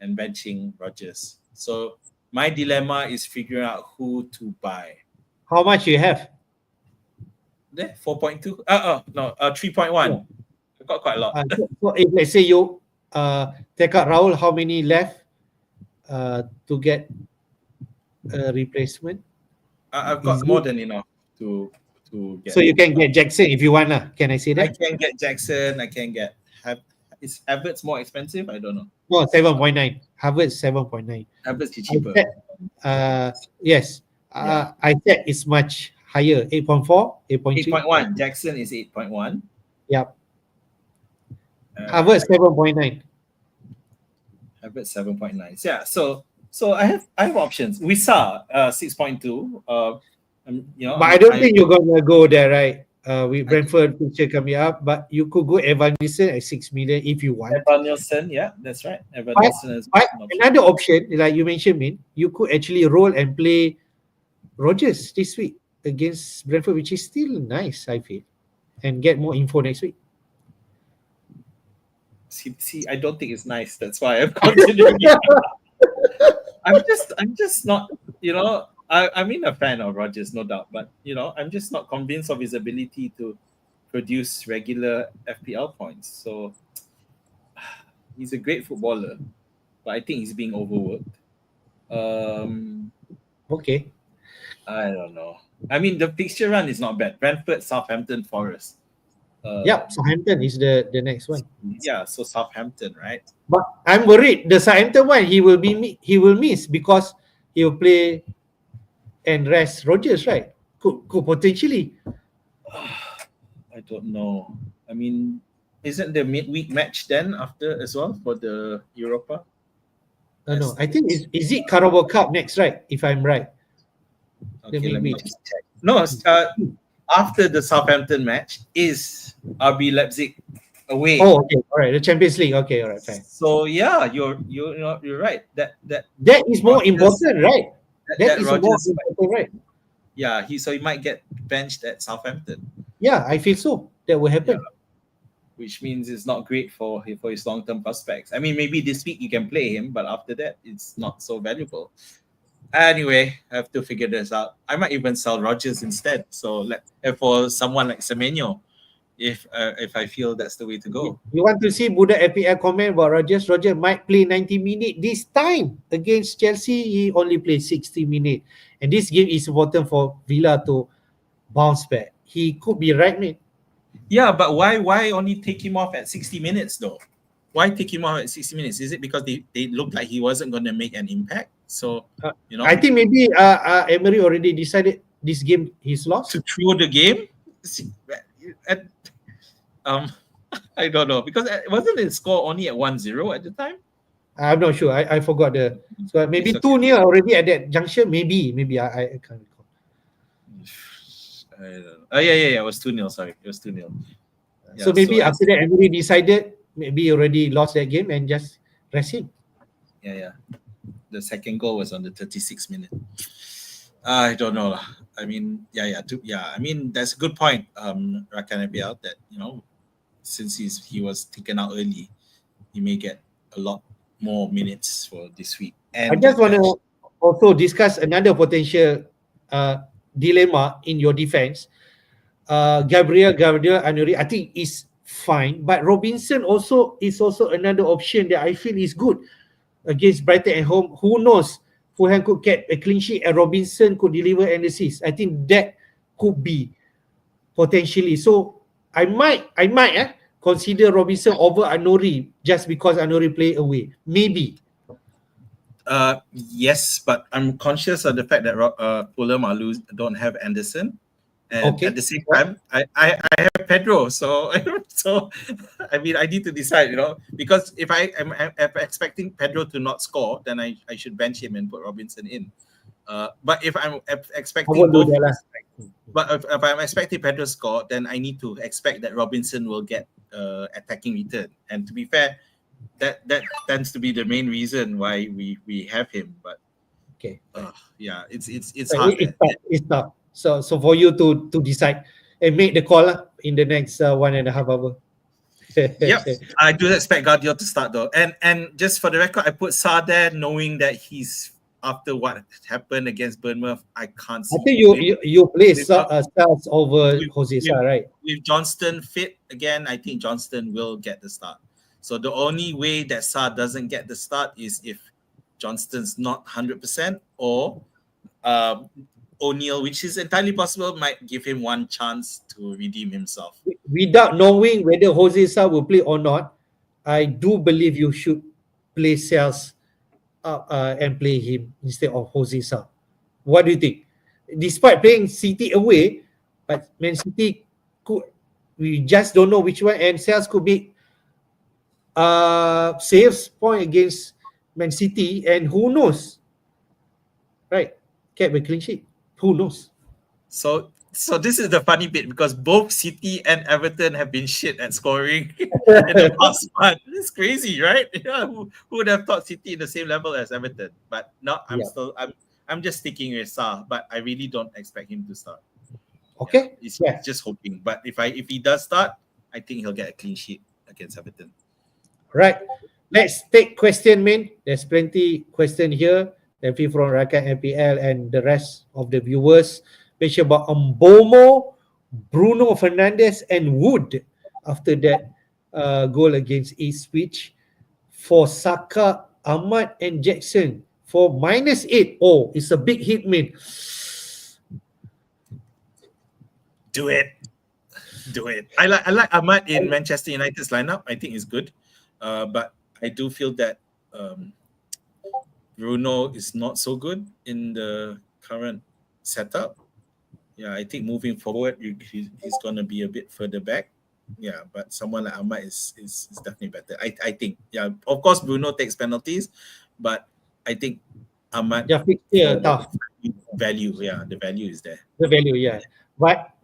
and benching Rogers. So my dilemma is figuring out who to buy. How much you have? There, 4.2. No, 3.1. Yeah. I got quite a lot. So if let's say you take out Raul, how many left to get a replacement? I've got more than enough to get. So you can get Jackson if you want, Can I say that? I can get Jackson. I can get. Is Havertz more expensive? I don't know. No, 7.9. Havertz 7.9. Havertz is cheaper. Yes. Yeah. I said it's much higher. 8.4, 8.3. 8.1. Jackson is 8.1. Yep. Havertz 7.9. Havertz 7.9. Yeah. So I have options. We saw 6.2. But I don't think you're gonna go there, right? With Brentford picture coming up, but you could go Evan Nielsen at 6 million if you want. Evan Nielsen, yeah, that's right. Evan Nielsen is another option, like you mentioned, Min, you could actually roll and play Rogers this week against Brentford, which is still nice, I feel, and get more info next week. See, I don't think it's nice. That's why I'm considering it. I'm just not, I'm a fan of Rogers, no doubt, but I'm just not convinced of his ability to produce regular FPL points. So he's a great footballer, but I think he's being overworked. Okay. I don't know. I mean, the fixture run is not bad. Brentford, Southampton, Forest. Southampton is the next one. Yeah, so Southampton, right? But I'm worried the Southampton one he will miss because he will play and rest Rogers, right? Could potentially. I don't know. I mean, isn't the midweek match then after as well for the Europa? No, I think is it Carabao Cup next, right? If I'm right. Okay, let me just check. No, after the Southampton match is RB Leipzig away. Oh, okay, all right. The Champions League. Okay, all right, fine. So yeah, you're right. That is more important, right? That is Rogers, more important, right? Yeah, he might get benched at Southampton. Yeah, I feel so. That will happen. Yeah. Which means it's not great for his long-term prospects. I mean, maybe this week you can play him, but after that, it's not so valuable. Anyway, I have to figure this out. I might even sell Rogers instead. So for someone like Semenyo, if I feel that's the way to go. You want to see Buddha FPL comment about Rogers? Roger might play 90 minutes this time against Chelsea. He only played 60 minutes, and this game is important for Villa to bounce back. He could be right, mate. Yeah, but why only take him off at 60 minutes though? Why take him off at 60 minutes? Is it because they looked like he wasn't going to make an impact? So, I think maybe Emery already decided this game he's lost. to throw the game? I don't know, because wasn't the score only at 1-0 at the time? I'm not sure. I forgot the. So maybe It's okay. 2-0 already at that junction. Maybe I can't recall. I don't know. Oh yeah. It was 2-0. Sorry, it was 2-0. Yeah, So maybe after that, Emery decided maybe he already lost that game and just rest him. Yeah. The second goal was on the 36th minute. I don't know. I mean, I mean, that's a good point, Rakan FPL, that since he was taken out early, he may get a lot more minutes for this week. And I just want to also discuss another potential dilemma in your defense. Gabriel Anuri, I think is fine, but Robinson is also another option that I feel is good against Brighton at home. Who knows? Fulham could get a clean sheet and Robinson could deliver an assist. I think that could be potentially. So I might consider Robinson over Anuri just because Anuri play away. Maybe. Yes, but I'm conscious of the fact that Fulham don't have Anderson, and at the same time, I have Pedro. So I mean, I need to decide, because if I am expecting Pedro to not score, then I should bench him and put Robinson in. But if I'm expecting both, but if I'm expecting Pedro to score, then I need to expect that Robinson will get attacking return. And to be fair, that tends to be the main reason why we have him. But yeah, it's hard. It's tough. So for you to decide and make the call in the next 1.5 hours. Yep, I do expect Guardiola to start though. And just for the record, I put Sa there knowing that he's, after what happened against Bournemouth, I can't see. I think you play Styles over Jose Sa, right? With Johnston fit again, I think Johnston will get the start. So the only way that Sa doesn't get the start is if Johnston's not 100%, or O'Neill, which is entirely possible, might give him one chance to redeem himself. Without knowing whether Jose Sa will play or not, I do believe you should play Styles and play him instead of Jose Sa. What do you think? Despite playing City away, but Man City we just don't know which one, and Styles could be saves point against Man City, and who knows, right? Kept a clean sheet. Who knows? So this is the funny bit, because both City and Everton have been shit at scoring in the past month. It's crazy, right? Yeah, who would have thought City in the same level as Everton? But no, I'm just sticking with Sa, but I really don't expect him to start. Okay, it's just hoping. But if he does start, I think he'll get a clean sheet against Everton. Right. Let's take question, man. There's plenty question here. Thank you from Rakan FPL and the rest of the viewers. Mention about Mbomo, Bruno Fernandes, and Wood after that goal against Ipswich. For Saka, Ahmad, and Jackson for -8. Oh, it's a big hit, man. Do it. I like Ahmad in Manchester United's lineup. I think he's good. But I do feel that Bruno is not so good in the current setup. Yeah, I think moving forward, he's going to be a bit further back. Yeah, but someone like Ahmad is definitely better. I think. Yeah, of course, Bruno takes penalties, but I think Ahmad tough value. Yeah, the value is there. The value, yeah. But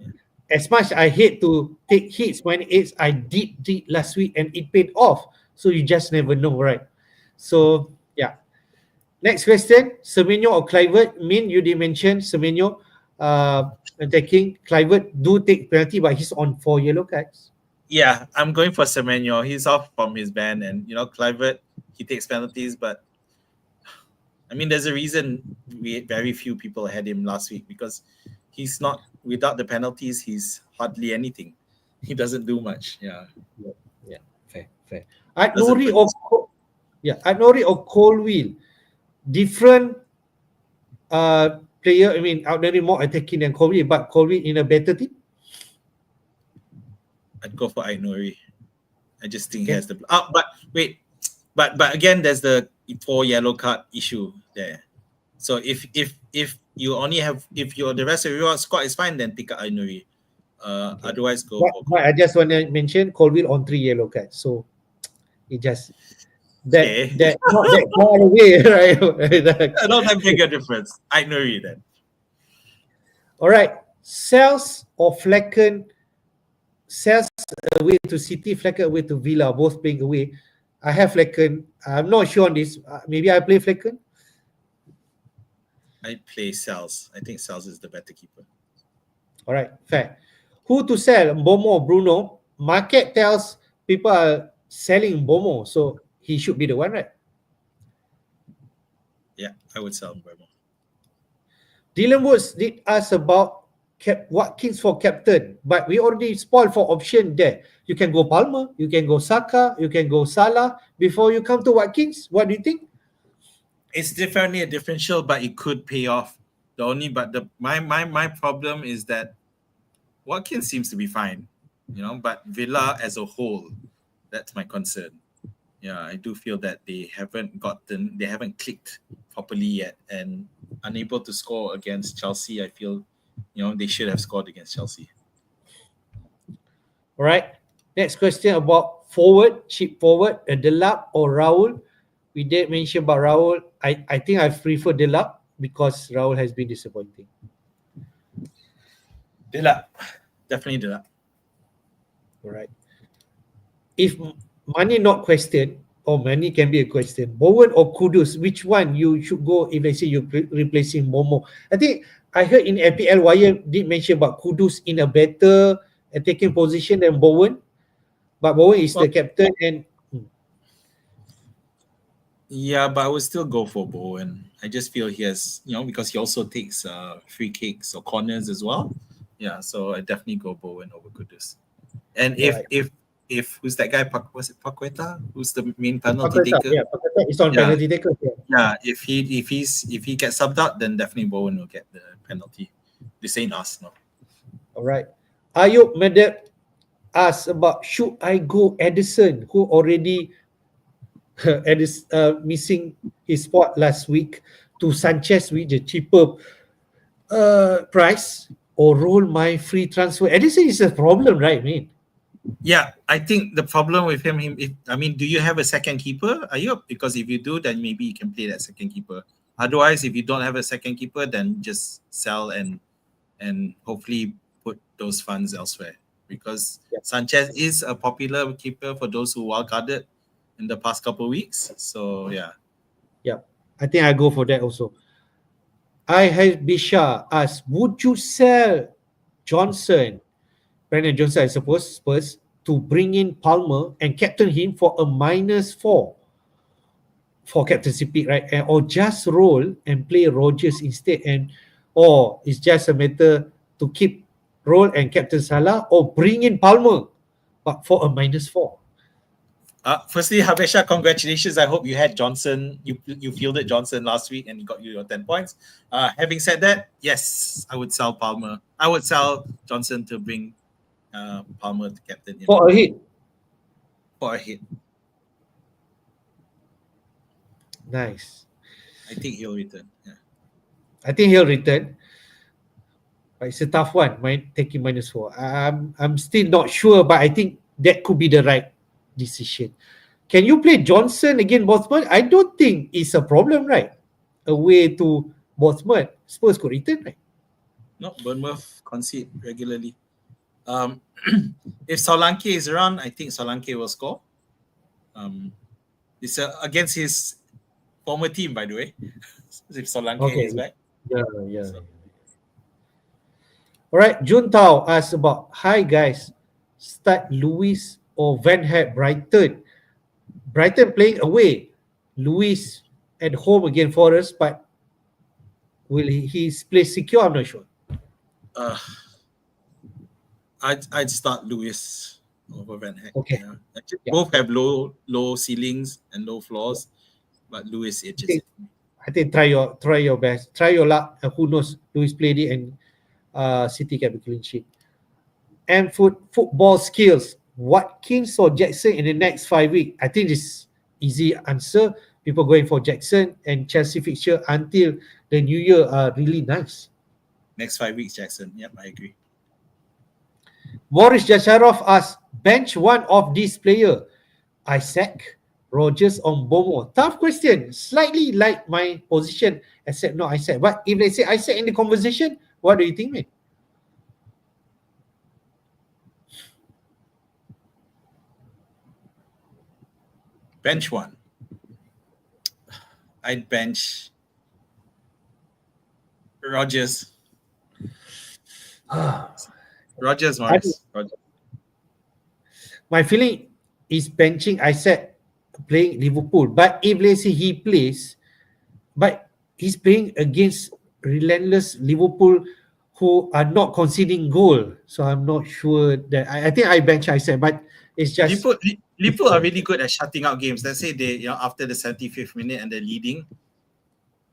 as much I hate to take hits when I did last week and it paid off. So you just never know, right? So yeah. Next question: Semenyo or Kluivert? You did mention Semenyo attacking. Kluivert do take penalty, but he's on 4 yellow cards. Yeah, I'm going for Semenyo. He's off from his ban, and Kluivert, he takes penalties, but I mean, there's a reason very few people had him last week, because he's not, without the penalties, he's hardly anything. he doesn't do much. Yeah. Yeah, fair. At Doesn't Nori or produce. Nori or Colville, different player. I mean, Nori more attacking than Colville, but Colville in a better team. I'd go for Ainori. I just think he Okay. has the. But wait, but again, there's the 4 yellow card issue there. So if you only have if the rest of your squad is fine, then pick up Ainori. Okay. Otherwise, go for But I just want to mention Colville on 3 yellow cards, so it just Okay. that not that far away, right? I don't have bigger difference. Ainori then. All right, Cells or Flecken. Cells away to City, Flecken away to Villa, both playing away. I have Flecken. I'm not sure on this. Maybe I play Flecken. I play Cells. I think Cells is the better keeper. All right, fair. Who to sell? Mbomo, Bruno. Market tells people are selling Mbomo, so he should be the one, right? Yeah, I would sell Mbomo. Dylan Woods did ask about Watkins for captain, but we already spoiled for option there. You can go Palmer, you can go Saka, you can go Salah before you come to Watkins. What do you think? It's definitely a differential, but it could pay off. My problem is that Watkins seems to be fine, but Villa as a whole, that's my concern. Yeah, I do feel that they haven't clicked properly yet, and unable to score against Chelsea. I feel, they should have scored against Chelsea. All right. Next question about forward, cheap forward, Delap or Raul. We did mention about Raul. I think I prefer Delap because Raul has been disappointing. Delap. Definitely Delap. All right. If money not question, or money can be a question, Bowen or Kudus, which one you should go if let's say you're replacing Momo? I think I heard in FPL Wire did mention about Kudus in a better attacking position than Bowen, but Bowen is the captain and yeah, but I would still go for Bowen. I just feel he has, because he also takes free kicks or corners as well. Yeah, so I definitely go Bowen over Kudus. And if who's that guy? Was it Paqueta? Who's the main penalty taker? Yeah, Paqueta is on penalty taker. Yeah, if he gets subbed out, then definitely Bowen will get the penalty. This ain't us, no. All right. Ayub Medep asked about should I go Edison, who already missing his spot last week, to Sanchez with the cheaper price, or roll my free transfer. Edison is a problem, right, man? Yeah, I think the problem with him, do you have a second keeper? Because if you do, then maybe you can play that second keeper. Otherwise, if you don't have a second keeper, then just sell and hopefully put those funds elsewhere. Because Sanchez is a popular keeper for those who wildcarded in the past couple of weeks. So yeah. Yeah, I think I go for that also. I had Bisha asked, would you sell Johnson, Brandon Johnson, I suppose, Spurs, to bring in Palmer and captain him for a -4 for captaincy pick, right? Or just roll and play Rodgers instead, or it's just a matter to keep roll and captain Salah, or bring in Palmer, but for a -4. Firstly, Habesha, congratulations. I hope you had Johnson. You fielded Johnson last week and he got you your 10 points. Having said that, yes, I would sell Palmer. I would sell Johnson to bring Palmer to captain. For a hit. For a hit. Nice. I think he'll return. Yeah. I think he'll return. But it's a tough one. Taking -4. I'm still not sure, but I think that could be the right decision. Can you play Johnson against Bournemouth? I don't think it's a problem, right? Away to Bournemouth, Spurs could return, right? No, Bournemouth concede regularly. If Solanke is around, I think Solanke will score. It's against his former team, by the way. If Solanke is back. Yeah. So. All right, Jun Tao asked about, hi guys, start Lewis or Van Hat Brighton. Brighton playing away. Lewis at home against Forest, but will his place secure? I'm not sure. I'd start Lewis over Van Heck. Okay. Yeah. Yeah. Both have low ceilings and low floors, but Lewis edges it. I think try your best. Try your luck. Who knows? Luis played it and City can be clean sheet. And football skills. Watkins or Jackson in the next 5 weeks? I think this easy answer. People going for Jackson, and Chelsea fixture until the new year are really nice. Next 5 weeks, Jackson. Yep, I agree. Boris Jasharov asks, bench one of this player. Isaac, Rogers on Bomo. Tough question. Slightly like my position, except not Isaac. But if they say Isaac in the conversation, what do you think, man? Bench one. I'd bench Rogers. Rogers, Morris. My feeling is benching Isaac playing Liverpool. But if let's say he plays, but he's playing against relentless Liverpool who are not conceding goal. So I'm not sure that I think I bench Isaac, but it's just Liverpool are really good at shutting out games. Let's say they, after the 75th minute and they're leading,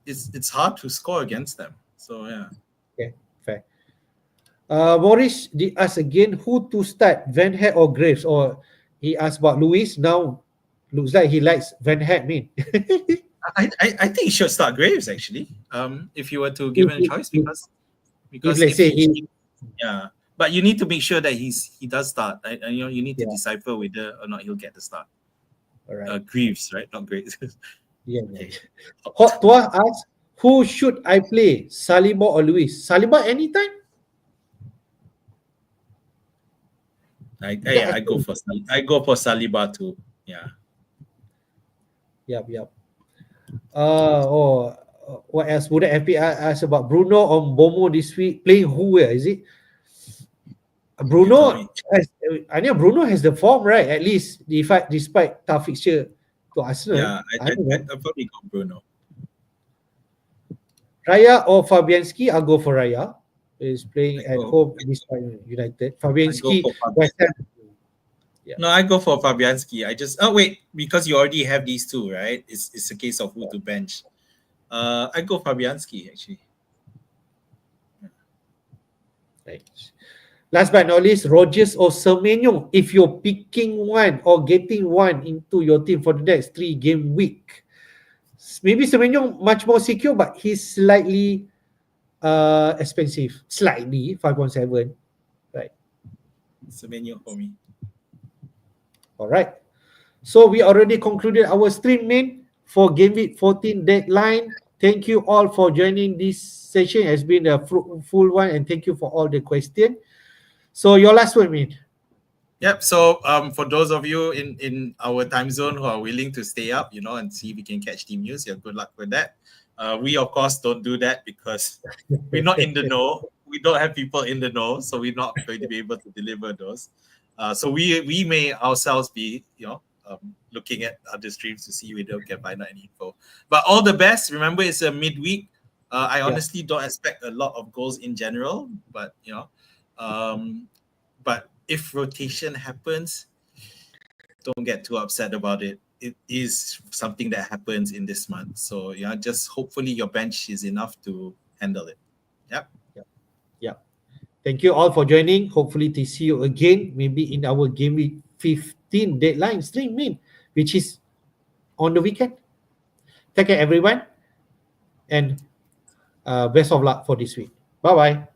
it's hard to score against them. So yeah. Okay, fair. Boris asked again, who to start, Van Heck or Graves? Or he asked about Luis. Now looks like he likes Van Heck. I think he should start Graves actually. If you were to give him a choice, because let's say yeah. But you need to make sure that he does start. You need to decipher whether or not he'll get the start. All right. Greaves, right? Not Graves. Yeah. Hot Tua asks, who should I play, Saliba or Luis? Saliba anytime? I go for Saliba too. Yeah. Yep. What else? Would the FPL ask about Bruno on Bomo this week? Playing who? Is it? Bruno has the form, right? At least despite tough fixture to Arsenal. Yeah, I'd probably go Bruno. Raya or Fabianski? I'll go for Raya. He's playing at home despite United. Fabianski, West Ham. Yeah. No, I go for Fabianski. Because you already have these two, right? It's a case of who to bench. I go Fabianski actually. Right. Last but not least, Rogers or Semenyo. If you're picking one or getting one into your team for the next 3 game week, maybe Semenyo much more secure, but he's slightly expensive. Slightly 5.7. Right. Semenyo for me. All right. So we already concluded our stream, main, for Gameweek 14 deadline. Thank you all for joining this session. It has been a full one, and thank you for all the questions. So your last one, main. Yep. So for those of you in our time zone who are willing to stay up, and see if we can catch team news, good luck with that. We of course don't do that because we're not in the know. We don't have people in the know, so we're not going to be able to deliver those. So we may ourselves be, looking at other streams to see whether we can find out any info. But all the best. Remember, it's a midweek. I honestly don't expect a lot of goals in general, but but if rotation happens, don't get too upset about it. It is something that happens in this month. So just hopefully your bench is enough to handle it. Yep. Thank you all for joining. Hopefully to see you again, maybe in our Gameweek 15 deadline stream, which is on the weekend. Take care, everyone, and best of luck for this week. Bye-bye.